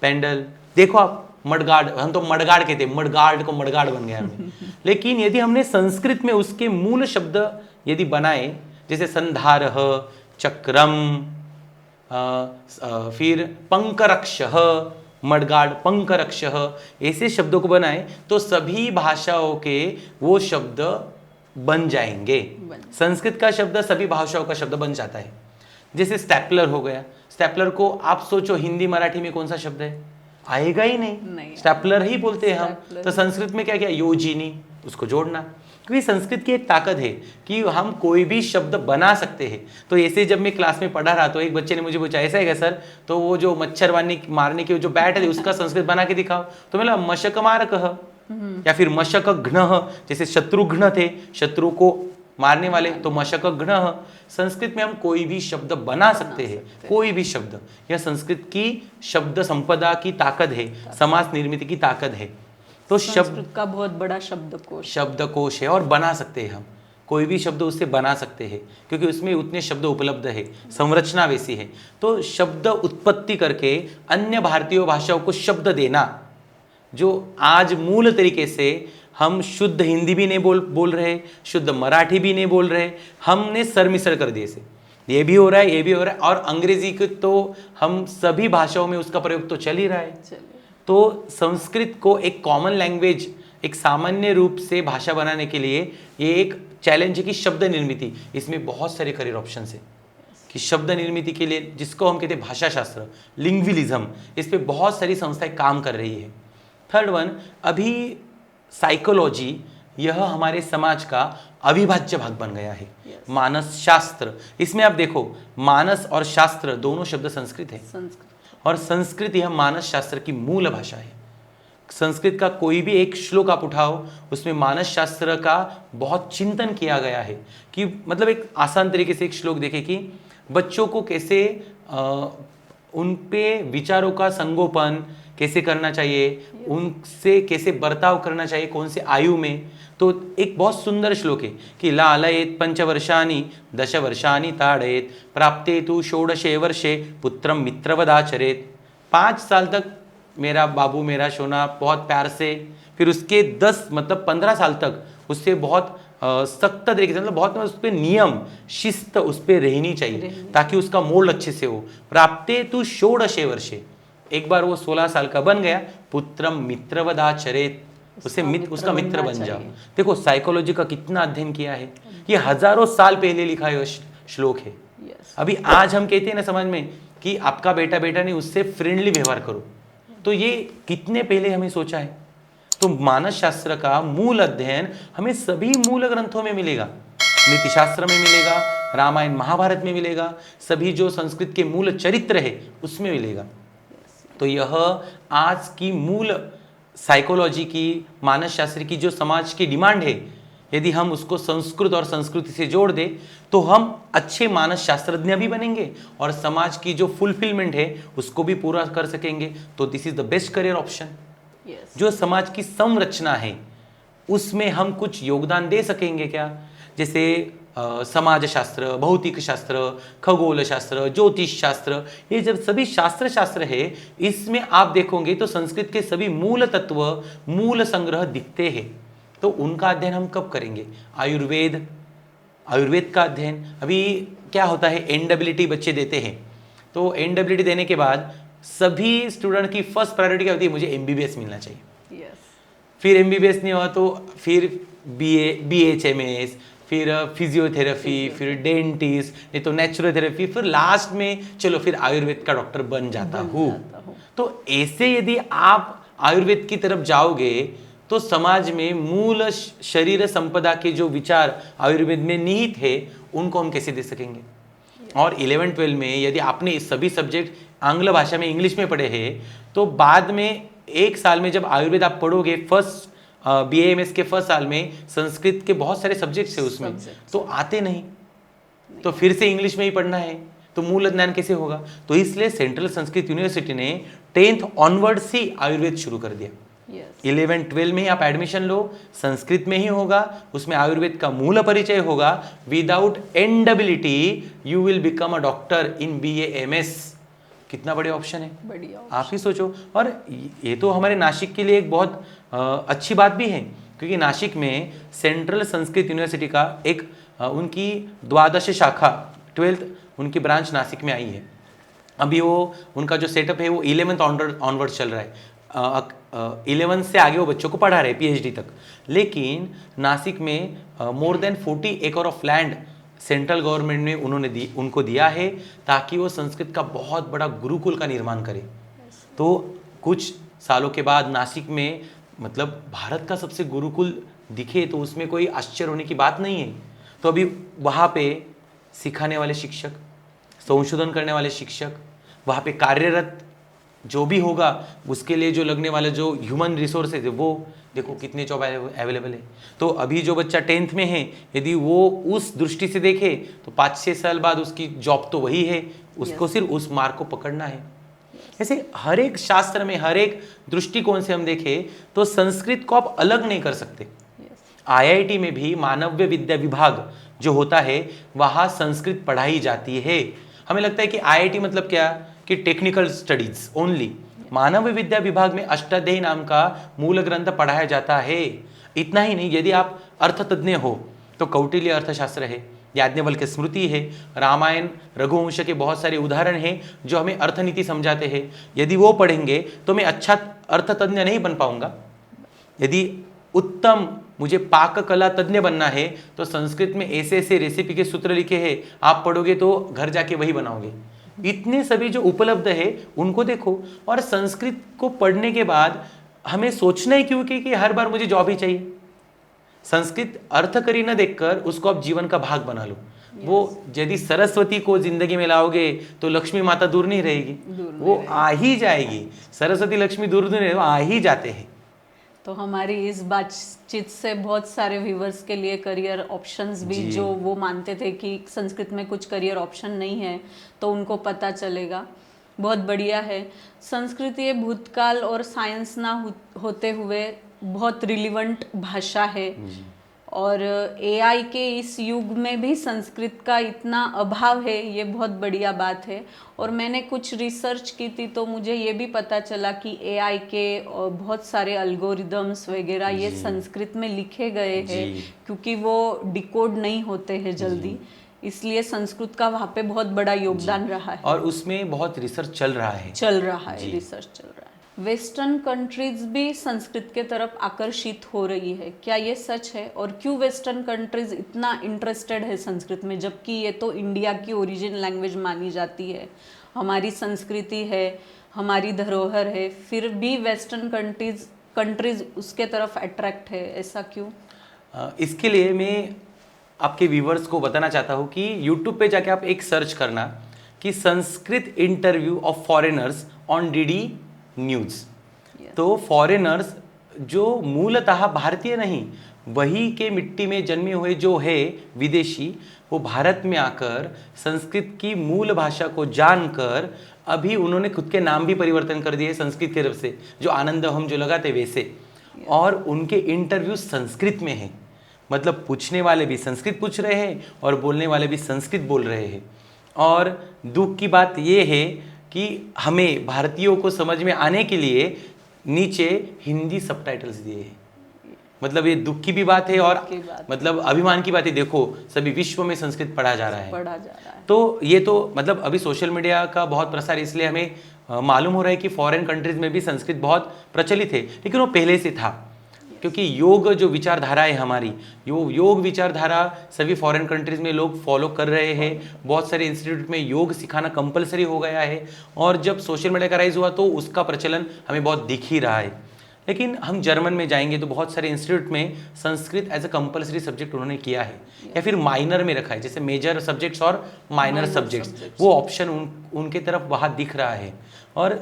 पेंडल, देखो आप मडगार्ड, हम तो मडगार्ड कहते हैं, मडगार्ड को मडगार्ड बन गया हमने। लेकिन यदि हमने संस्कृत में उसके मूल शब्द यदि बनाए, जैसे संधारः, चक्रम, फिर पंकरक्षः, मडगार्ड, पंकरक्षः, ऐसे शब्दों को बनाए तो सभी भाषाओं के वो शब्द बन जाएंगे। संस्कृत का शब्द सभी भाषाओं का शब्द बन जाता है। जैसे स्टेपलर हो गया, स्टेपलर को आप सोचो हिंदी मराठी में कौन सा शब्द है? आएगा ही नहीं, स्टेपलर ही बोलते हैं हम। तो संस्कृत में क्या क्या, योजिनी, उसको जोड़ना। क्योंकि संस्कृत की एक ताकत है कि हम कोई भी शब्द बना सकते हैं। तो ऐसे जब मैं क्लास में पढ़ा रहा तो एक बच्चे ने मुझे पूछा, ऐसा है क्या सर? तो वो जो मच्छर मारने की जो बैट है उसका संस्कृत बना के दिखाओ। तो मैं बोला मशक मारकः, या फिर मशक घ्नः, जैसे शत्रुघ्न थे, शत्रु को मारने वाले, तो मशक घ्नः। संस्कृत में हम कोई भी शब्द बना सकते हैं, कोई भी शब्द। यह संस्कृत की शब्द संपदा की ताकत है, समास निर्मित की ताकत है। तो संस्कृत का बहुत बड़ा शब्दकोश है और बना सकते हैं हम कोई भी शब्द उससे बना सकते हैं, क्योंकि उसमें उतने शब्द उपलब्ध है, संरचना वैसी है। तो शब्द उत्पत्ति करके अन्य भारतीय भाषाओं को शब्द देना, जो आज मूल तरीके से हम शुद्ध हिंदी भी नहीं बोल रहे, शुद्ध मराठी भी नहीं बोल रहे, हमने सरमिसर कर दिए से। ये भी हो रहा है, ये भी हो रहा है, और अंग्रेजी को तो हम सभी भाषाओं में उसका प्रयोग तो चल ही रहा है। तो संस्कृत को एक कॉमन लैंग्वेज, एक सामान्य रूप से भाषा बनाने के लिए ये एक चैलेंज है कि शब्द निर्मिति, इसमें बहुत सारे करियर ऑप्शन है कि शब्द निर्मिति के लिए, जिसको हम कहते हैं भाषा शास्त्र, लिंग्विलिज्म, इस पे बहुत सारी संस्थाएं काम कर रही है। थर्ड वन, अभी साइकोलॉजी, यह हमारे समाज का अविभाज्य भाग बन गया है। मानस शास्त्र, इसमें आप देखो मानस और शास्त्र दोनों शब्द संस्कृत है, संस्कृत और संस्कृत यह मानस शास्त्र की मूल भाषा है। संस्कृत का कोई भी एक श्लोक आप उठाओ, उसमें मानस शास्त्र का बहुत चिंतन किया गया है कि मतलब एक आसान तरीके से एक श्लोक देखे कि बच्चों को कैसे उन पे विचारों का संगोपन कैसे करना चाहिए, उनसे कैसे बर्ताव करना चाहिए, कौन से आयु में। तो एक बहुत सुंदर श्लोक है कि लालयेत पंचवर्षाणि दशवर्षाणि ताड़येत प्राप्ते तु षोडशे वर्षे पुत्रम मित्रवदाचरेत। 5 साल तक मेरा बाबू मेरा सोना बहुत प्यार से, फिर उसके 10 मतलब 15 साल तक उससे बहुत सख्त तरीके से, मतलब बहुत उस पर नियम शिस्त उस पर रहनी चाहिए ताकि उसका मोल्ड अच्छे से हो। प्राप्ते तु षोडशे वर्षे, एक बार वो 16 साल का बन गया, पुत्रम मित्रवदाचरेत, उसका मित्र बन जाओ। देखो साइकोलॉजी का कितना अध्ययन किया है, ये हजारों साल पहले लिखा है श्लोक है। अभी आज हम कहते हैं ना समाज में कि आपका बेटा बेटा नहीं, उससे फ्रेंडली व्यवहार करो, तो ये कितने पहले हमें सोचा है। तो मानस शास्त्र का मूल अध्ययन हमें सभी मूल ग्रंथों में मिलेगा, नीतिशास्त्र में मिलेगा, रामायण महाभारत में मिलेगा, सभी जो संस्कृत के मूल चरित्र है उसमें मिलेगा। तो यह आज की मूल साइकोलॉजी की, मानस शास्त्र की जो समाज की डिमांड है, यदि हम उसको संस्कृत और संस्कृति से जोड़ दें तो हम अच्छे मानस शास्त्रज्ञ भी बनेंगे और समाज की जो फुलफिलमेंट है उसको भी पूरा कर सकेंगे। तो this is the best career option. जो समाज की संरचना है उसमें हम कुछ योगदान दे सकेंगे क्या, जैसे समाज शास्त्र, भौतिक शास्त्र, खगोल शास्त्र, ज्योतिष शास्त्र, ये जब सभी शास्त्र है, इसमें आप देखोगे तो संस्कृत के सभी मूल तत्व, मूल संग्रह दिखते हैं। तो उनका अध्ययन हम कब करेंगे? आयुर्वेद का अध्ययन। अभी क्या होता है, एनडब्ल्यूटी बच्चे देते हैं, तो एनडब्ल्यूटी देने के बाद सभी स्टूडेंट की फर्स्ट प्रायोरिटी क्या होती है, मुझे एमबीबीएस मिलना चाहिए। फिर एमबीबीएस नहीं हुआ तो फिर बीएचएमएस, फिर फिजियोथेरेपी, फिर डेंटिस्ट, नहीं तो नेचुरोथेरेपी, फिर लास्ट में चलो फिर आयुर्वेद का डॉक्टर बन जाता हूँ। तो ऐसे यदि आप आयुर्वेद की तरफ जाओगे तो समाज में मूल शरीर संपदा के जो विचार आयुर्वेद में निहित है उनको हम कैसे दे सकेंगे। और 11-12 में यदि आपने सभी सब्जेक्ट आंग्ल भाषा में, इंग्लिश में पढ़े हैं, तो बाद में 1 साल में जब आयुर्वेद आप पढ़ोगे, फर्स्ट बीएएमएस के फर्स्ट साल में संस्कृत के बहुत सारे सब्जेक्ट्स है उसमें, तो आते नहीं, तो फिर से इंग्लिश में ही पढ़ना है, तो मूल ज्ञान कैसे होगा। तो इसलिए सेंट्रल संस्कृत यूनिवर्सिटी ने 10th ऑनवर्ड से आयुर्वेद शुरू कर दिया। 11-12 में ही आप एडमिशन लो, संस्कृत में ही होगा, उसमें आयुर्वेद का मूल परिचय होगा। Without NWT you will become a doctor in BAMS. कितना बड़े ऑप्शन है, बढ़िया, आप ही सोचो। और ये तो हमारे नासिक के लिए एक बहुत अच्छी बात भी है, क्योंकि नासिक में सेंट्रल संस्कृत यूनिवर्सिटी का एक उनकी 12 शाखा 12th उनकी ब्रांच नासिक में आई है। अभी वो उनका जो सेटअप है वो 11th ऑनवर्ड चल रहा है। 11 से आगे वो बच्चों को पढ़ा रहे पीएचडी तक। लेकिन नासिक में मोर देन 40 एकड़ ऑफ लैंड सेंट्रल गवर्नमेंट ने उनको दिया है ताकि वो संस्कृत का बहुत बड़ा गुरुकुल का निर्माण करे। तो कुछ सालों के बाद नासिक में मतलब भारत का सबसे गुरुकुल दिखे तो उसमें कोई आश्चर्य होने की बात नहीं है। तो अभी वहाँ पे सिखाने वाले शिक्षक, संशोधन करने वाले शिक्षक, वहाँ पे कार्यरत जो भी होगा उसके लिए जो लगने वाले जो ह्यूमन रिसोर्सेज है, वो देखो कितने जॉब अवेलेबल है। तो अभी जो बच्चा 10th में है, यदि वो उस दृष्टि से देखे तो 5-6 साल बाद उसकी जॉब तो वही है, उसको सिर्फ उस मार्ग को पकड़ना है। ऐसे हर एक शास्त्र में, हर एक दृष्टिकोण से हम देखें तो संस्कृत को आप अलग नहीं कर सकते। आईआईटी में भी मानव्य विद्या विभाग जो होता है वहाँ संस्कृत पढ़ाई जाती है। हमें लगता है कि आईआईटी मतलब क्या, कि टेक्निकल स्टडीज ओनली। मानव विद्या विभाग में अष्टाध्यायी नाम का मूल ग्रंथ पढ़ाया जाता है। इतना ही नहीं, यदि आप अर्थतज्ञ हो तो कौटिल्य अर्थशास्त्र है, याज्ञवल्क्य स्मृति है, रामायण रघुवंश के बहुत सारे उदाहरण हैं जो हमें अर्थनीति समझाते हैं। यदि वो पढ़ेंगे तो मैं अच्छा अर्थतज्ञ नहीं बन पाऊंगा। यदि उत्तम मुझे पाक कला तज्ञ बनना है तो संस्कृत में ऐसे ऐसे रेसिपी के सूत्र लिखे हैं, आप पढ़ोगे तो घर जाके वही बनाओगे। इतने सभी जो उपलब्ध है उनको देखो। और संस्कृत को पढ़ने के बाद हमें सोचना ही क्यों कि हर बार मुझे जॉब ही चाहिए। संस्कृत अर्थ करी न देखकर उसको आप जीवन का भाग बना लो। वो यदि सरस्वती को जिंदगी में लाओगे तो लक्ष्मी माता दूर नहीं रहेगी, वो आ ही जाएगी। सरस्वती लक्ष्मी दूर नहीं रहे, वो आ ही जाते हैं। तो हमारी इस बातचीत से बहुत सारे व्यूवर्स के लिए करियर ऑप्शंस भी, जो वो मानते थे कि संस्कृत में कुछ करियर ऑप्शन नहीं है, तो उनको पता चलेगा। बहुत बढ़िया है। संस्कृत ये भूतकाल और साइंस ना होते हुए बहुत रिलीवेंट भाषा है, और एआई के इस युग में भी संस्कृत का इतना अभाव है, ये बहुत बढ़िया बात है। और मैंने कुछ रिसर्च की थी तो मुझे ये भी पता चला कि एआई के बहुत सारे अल्गोरिदम्स वगैरह ये संस्कृत में लिखे गए हैं, क्योंकि वो डिकोड नहीं होते हैं जल्दी, इसलिए संस्कृत का वहाँ पे बहुत बड़ा योगदान रहा है। और उसमें बहुत रिसर्च चल रहा है रिसर्च चल रहा है। वेस्टर्न कंट्रीज भी संस्कृत के तरफ आकर्षित हो रही है, क्या ये सच है? और क्यों वेस्टर्न कंट्रीज इतना इंटरेस्टेड है संस्कृत में, जबकि ये तो इंडिया की ओरिजिन लैंग्वेज मानी जाती है, हमारी संस्कृति है, हमारी धरोहर है, फिर भी वेस्टर्न कंट्रीज उसके तरफ अट्रैक्ट है, ऐसा क्यों? इसके लिए मैं आपके व्यूवर्स को बताना चाहता हूँ कि यूट्यूब पे जाके आप एक सर्च करना कि Sanskrit interview of foreigners on DD news. तो फॉरेनर्स जो मूलतः भारतीय नहीं, वही के मिट्टी में जन्मे हुए जो है विदेशी, वो भारत में आकर संस्कृत की मूल भाषा को जानकर अभी उन्होंने खुद के नाम भी परिवर्तन कर दिए संस्कृत की तरफ से, जो आनंद हम जो लगाते वैसे, और उनके इंटरव्यू संस्कृत में है। मतलब पूछने वाले भी संस्कृत पूछ रहे हैं और बोलने वाले भी संस्कृत बोल रहे हैं। और दुख की बात ये है कि हमें भारतीयों को समझ में आने के लिए नीचे हिंदी सबटाइटल्स दिए हैं। मतलब ये दुख की भी बात है और मतलब अभिमान की बात है। देखो सभी विश्व में संस्कृत पढ़ा जा रहा है। तो ये तो मतलब अभी सोशल मीडिया का बहुत प्रसार, इसलिए हमें मालूम हो रहा है कि फॉरेन कंट्रीज में भी संस्कृत बहुत प्रचलित है, लेकिन वो पहले से था। क्योंकि योग जो विचारधारा है हमारी, योग विचारधारा सभी फॉरेन कंट्रीज में लोग फॉलो कर रहे हैं। बहुत सारे इंस्टीट्यूट में योग सिखाना कंपलसरी हो गया है, और जब सोशल मीडिया का राइज हुआ तो उसका प्रचलन हमें बहुत दिख ही रहा है। लेकिन हम जर्मन में जाएंगे तो बहुत सारे इंस्टीट्यूट में Sanskrit as a compulsory subject उन्होंने किया है, या फिर माइनर में रखा है, जैसे मेजर सब्जेक्ट्स और माइनर सब्जेक्ट्स, वो ऑप्शन उनके तरफ वहाँ दिख रहा है। और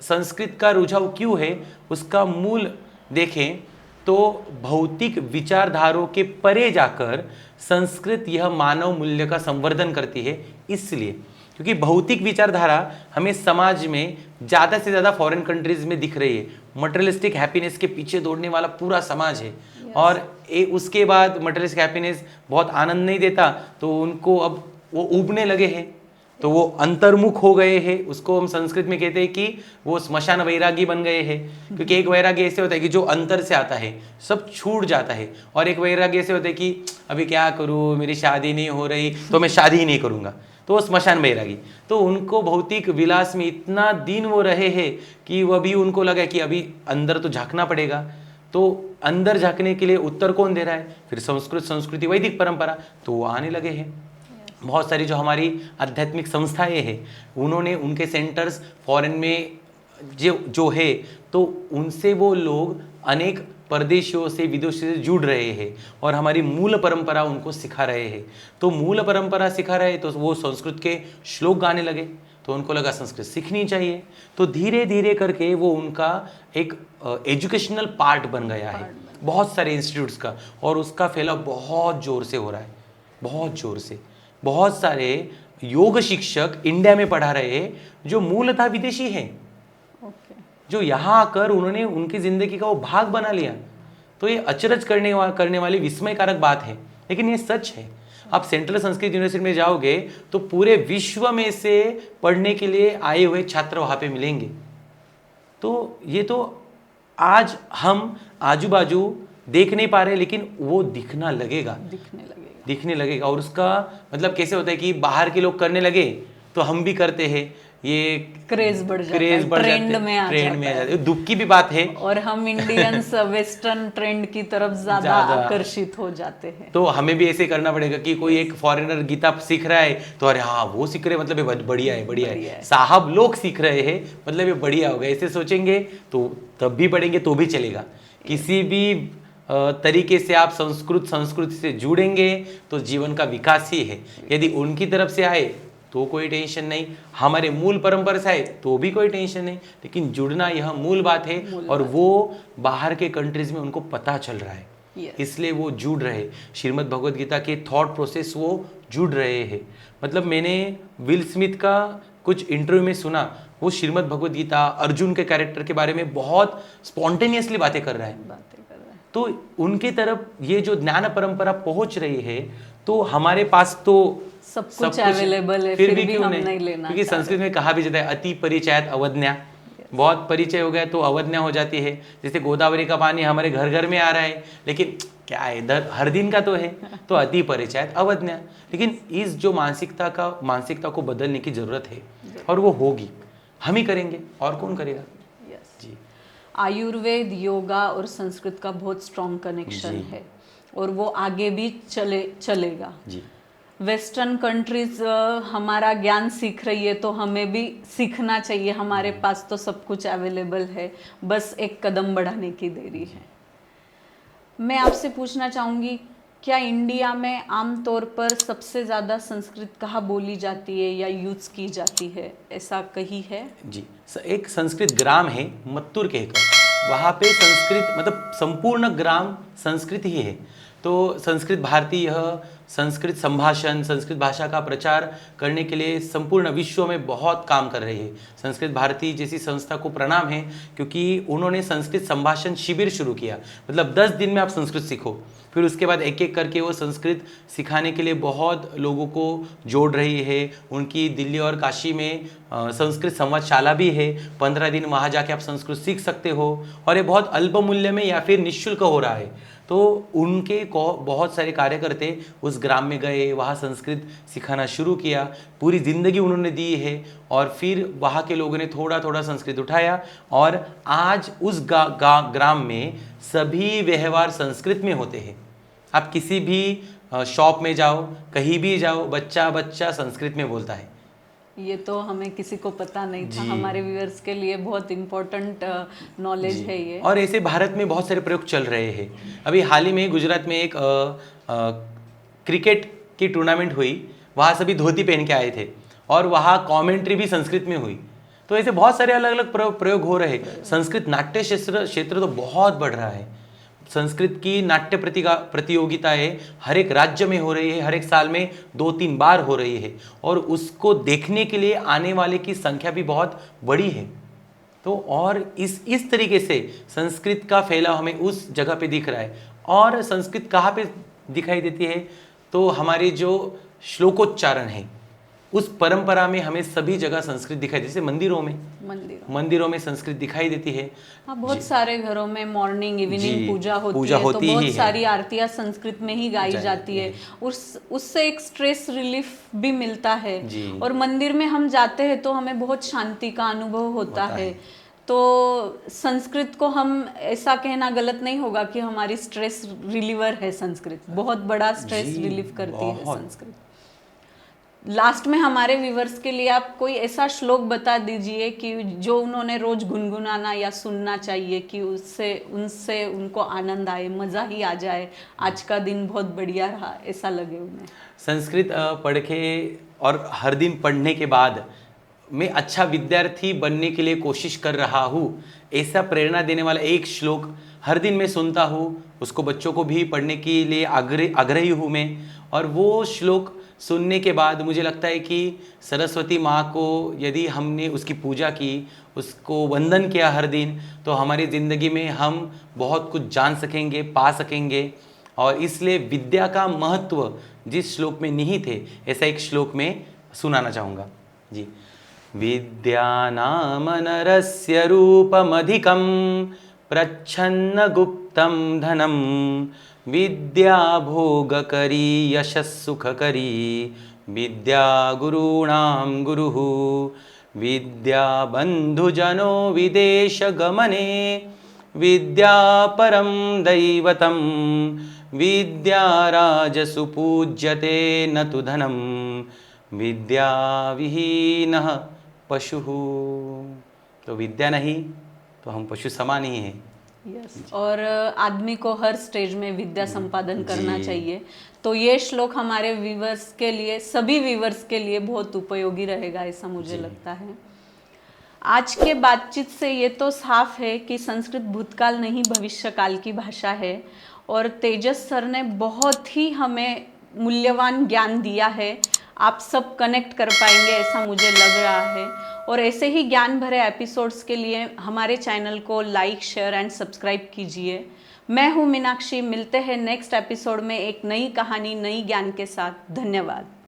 संस्कृत का रुझाव क्यों है, उसका मूल देखें तो भौतिक विचारधारों के परे जाकर संस्कृत यह मानव मूल्य का संवर्धन करती है। इसलिए क्योंकि भौतिक विचारधारा हमें समाज में ज़्यादा से ज़्यादा फॉरेन कंट्रीज में दिख रही है। मटेरियलिस्टिक हैप्पीनेस के पीछे दौड़ने वाला पूरा समाज है, और उसके बाद मटेरियलिस्टिक हैप्पीनेस बहुत आनंद नहीं देता, तो उनको अब वो उबने लगे हैं, तो वो अंतर्मुख हो गए हैं। उसको हम संस्कृत में कहते हैं कि वो स्मशान वैरागी बन गए हैं। क्योंकि एक वैरागी ऐसे होता है कि जो अंतर से आता है, सब छूट जाता है, और एक वैरागी ऐसे होता है कि अभी क्या करूँ, मेरी शादी नहीं हो रही तो मैं शादी ही नहीं करूँगा, तो वो स्मशान वैरागी। तो उनको भौतिक विलास में इतना दिन वो रहे हैं कि वो अभी उनको लगा कि अभी अंदर तो झांकना पड़ेगा। तो अंदर झांकने के लिए उत्तर कौन दे रहा है? फिर संस्कृति वैदिक परंपरा, तो वो आने लगे हैं। बहुत सारी जो हमारी आध्यात्मिक संस्थाएं हैं, उन्होंने उनके सेंटर्स फॉरेन में जो है, तो उनसे वो लोग अनेक परदेशियों से विदेशियों से जुड़ रहे हैं, और हमारी मूल परंपरा उनको सिखा रहे हैं। तो मूल परंपरा सिखा रहे तो वो संस्कृत के श्लोक गाने लगे, तो उनको लगा संस्कृत सीखनी चाहिए। तो धीरे धीरे करके वो उनका एक एजुकेशनल पार्ट बन गया है बहुत सारे इंस्टीट्यूट्स का, और उसका फैलाव बहुत ज़ोर से हो रहा है, बहुत ज़ोर से। बहुत सारे योग शिक्षक इंडिया में पढ़ा रहे हैं जो मूलतः विदेशी हैं, जो यहाँ आकर उन्होंने उनकी जिंदगी का वो भाग बना लिया। तो ये अचरज करने वाली विस्मयकारक बात है, लेकिन ये सच है। आप सेंट्रल संस्कृत यूनिवर्सिटी में जाओगे तो पूरे विश्व में से पढ़ने के लिए आए हुए छात्र वहाँ पे मिलेंगे। तो ये तो आज हम आजू बाजू देख नहीं पा रहे, लेकिन वो दिखने लगेगा। और उसका मतलब कैसे होता है कि बाहर के लोग करने लगे तो हम भी करते हैं, ये क्रेज बढ़ जाता है, ट्रेंड में आ जाते हैं। दुख की भी बात है, और हम इंडियंस वेस्टर्न ट्रेंड की तरफ ज्यादा आकर्षित हो जाते हैं। तो हमें भी ऐसे करना पड़ेगा कि कोई एक फॉरेनर गीता सीख रहा है तो अरे हाँ वो सीख रहे मतलब ये बढ़िया है, साहब लोग सीख रहे हैं मतलब ये बढ़िया होगा, ऐसे सोचेंगे तो तब भी पढ़ेंगे तो भी चलेगा। किसी भी तरीके से आप संस्कृति से जुड़ेंगे तो जीवन का विकास ही है। यदि उनकी तरफ से आए तो कोई टेंशन नहीं, हमारे मूल परंपरा से आए तो भी कोई टेंशन नहीं, लेकिन जुड़ना यह मूल बात है। और वो बाहर के कंट्रीज में उनको पता चल रहा है, इसलिए वो जुड़ रहे, श्रीमद् भगवद गीता के थॉट प्रोसेस वो जुड़ रहे हैं। मतलब मैंने विल स्मिथ का कुछ इंटरव्यू में सुना, वो श्रीमद् भगवद गीता अर्जुन के कैरेक्टर के बारे में बहुत स्पॉन्टेनियसली बातें कर रहा है। तो उनके तरफ ये जो ज्ञान परंपरा पहुंच रही है, तो हमारे पास तो सब कुछ अवेलेबल है, फिर भी हम नहीं लेना, क्योंकि संस्कृत में कहा भी जाता है अति परिचयात अवज्ञा। बहुत परिचय हो गया तो अवज्ञा हो जाती है। जैसे गोदावरी का पानी हमारे घर घर में आ रहा है, लेकिन क्या है, इधर हर दिन का तो है, तो अति परिचयात अवज्ञा। लेकिन इस जो मानसिकता को बदलने की जरूरत है, और वो होगी, हम ही करेंगे, और कौन करेगा। जी, आयुर्वेद, योगा और संस्कृत का बहुत स्ट्रॉन्ग कनेक्शन है, और वो आगे भी चलेगा। जी, वेस्टर्न कंट्रीज हमारा ज्ञान सीख रही है, तो हमें भी सीखना चाहिए। हमारे पास तो सब कुछ अवेलेबल है, बस एक कदम बढ़ाने की देरी है। मैं आपसे पूछना चाहूँगी, क्या इंडिया में आमतौर पर सबसे ज़्यादा संस्कृत कहाँ बोली जाती है या यूज़ की जाती है, ऐसा कहीं है? जी, एक संस्कृत ग्राम है मत्तूर कहकर, वहाँ पे संस्कृत मतलब संपूर्ण ग्राम संस्कृत ही है। तो संस्कृत भारती यह संस्कृत संभाषण, संस्कृत भाषा का प्रचार करने के लिए संपूर्ण विश्व में बहुत काम कर रही है। संस्कृत भारती जैसी संस्था को प्रणाम है, क्योंकि उन्होंने संस्कृत संभाषण शिविर शुरू किया। मतलब 10 दिन में आप संस्कृत सीखो, फिर उसके बाद एक एक करके वो संस्कृत सिखाने के लिए बहुत लोगों को जोड़ रही है। उनकी दिल्ली और काशी में संस्कृत संवादशाला भी है। 15 दिन वहाँ जाके आप संस्कृत सीख सकते हो, और ये बहुत अल्प मूल्य में या फिर निःशुल्क हो रहा है। तो उनके बहुत सारे कार्यकर्ता उस ग्राम में गए, वहाँ संस्कृत सिखाना शुरू किया, पूरी ज़िंदगी उन्होंने दी है, और फिर वहाँ के लोगों ने थोड़ा थोड़ा संस्कृत उठाया, और आज उस ग्राम में सभी व्यवहार संस्कृत में होते हैं। आप किसी भी शॉप में जाओ, कहीं भी जाओ, बच्चा बच्चा संस्कृत में बोलता है। ये तो हमें किसी को पता नहीं था, हमारे व्यूअर्स के लिए बहुत इम्पोर्टेंट नॉलेज है ये। और ऐसे भारत में बहुत सारे प्रयोग चल रहे हैं। अभी हाल ही में गुजरात में एक क्रिकेट की टूर्नामेंट हुई, वहाँ सभी धोती पहन के आए थे, और वहाँ कमेंट्री भी संस्कृत में हुई। तो ऐसे बहुत सारे अलग अलग प्रयोग हो रहे हैं। संस्कृत नाट्य क्षेत्र तो बहुत बढ़ रहा है। संस्कृत की नाट्य प्रतियोगिताएं हर एक राज्य में हो रही है, हर एक साल में 2-3 बार हो रही है, और उसको देखने के लिए आने वाले की संख्या भी बहुत बड़ी है। तो और इस तरीके से संस्कृत का फैलाव हमें उस जगह पे दिख रहा है। और संस्कृत कहाँ पे दिखाई देती है, तो हमारे जो श्लोकोच्चारण है उस परंपरा में हमें सभी जगह संस्कृत दिखाई, जैसे मंदिरों में संस्कृत दिखाई देती है। हाँ, बहुत सारे घरों में मॉर्निंग इवनिंग पूजा होती है, तो बहुत सारी आरतियां संस्कृत में ही गाई जाती है। उससे एक स्ट्रेस रिलीफ भी मिलता है, और मंदिर में हम जाते हैं तो हमें बहुत शांति का अनुभव होता है। तो संस्कृत को हम ऐसा कहना गलत नहीं होगा कि हमारी स्ट्रेस रिलीवर है। संस्कृत बहुत बड़ा स्ट्रेस रिलीफ करती है संस्कृत। लास्ट में हमारे व्यूवर्स के लिए आप कोई ऐसा श्लोक बता दीजिए कि जो उन्होंने रोज गुनगुनाना या सुनना चाहिए, कि उनसे उनको आनंद आए, मज़ा ही आ जाए, आज का दिन बहुत बढ़िया रहा, ऐसा लगे उन्हें। संस्कृत पढ़ के और हर दिन पढ़ने के बाद मैं अच्छा विद्यार्थी बनने के लिए कोशिश कर रहा हूँ, ऐसा प्रेरणा देने वाला एक श्लोक हर दिन मैं सुनता हूँ। उसको बच्चों को भी पढ़ने के लिए आग्रही हूँ मैं। और वो श्लोक सुनने के बाद मुझे लगता है कि सरस्वती माँ को यदि हमने उसकी पूजा की, उसको वंदन किया हर दिन, तो हमारी ज़िंदगी में हम बहुत कुछ जान सकेंगे, पा सकेंगे। और इसलिए विद्या का महत्व जिस श्लोक में निहित है, ऐसा एक श्लोक में सुनाना चाहूँगा। जी, विद्यानामनरस्य रूपमधिकं प्रच्छन्न गुप्तं धनं, विद्या भोगकरी यशस्सुखकरी, विद्या गुरूणां गुरुः, विद्या बन्धुजनो विदेशगमने, विद्या परं दैवतं, विद्या राजसु पूज्यते न तु धनं, विद्या विहीनः पशुः। तो विद्या नहीं तो हम पशु समान ही हैं। यस, और आदमी को हर स्टेज में विद्या संपादन करना जी। चाहिए। तो ये श्लोक हमारे व्यूवर्स के लिए, सभी व्यूवर्स के लिए बहुत उपयोगी रहेगा, ऐसा मुझे जी। लगता है। आज के बातचीत से ये तो साफ है कि संस्कृत भूतकाल नहीं भविष्यकाल की भाषा है, और तेजस सर ने बहुत ही हमें मूल्यवान ज्ञान दिया है। आप सब कनेक्ट कर पाएंगे ऐसा मुझे लग रहा है। और ऐसे ही ज्ञान भरे एपिसोड्स के लिए हमारे चैनल को लाइक, शेयर एंड सब्सक्राइब कीजिए। मैं हूँ मीनाक्षी, मिलते हैं नेक्स्ट एपिसोड में एक नई कहानी, नई ज्ञान के साथ। धन्यवाद।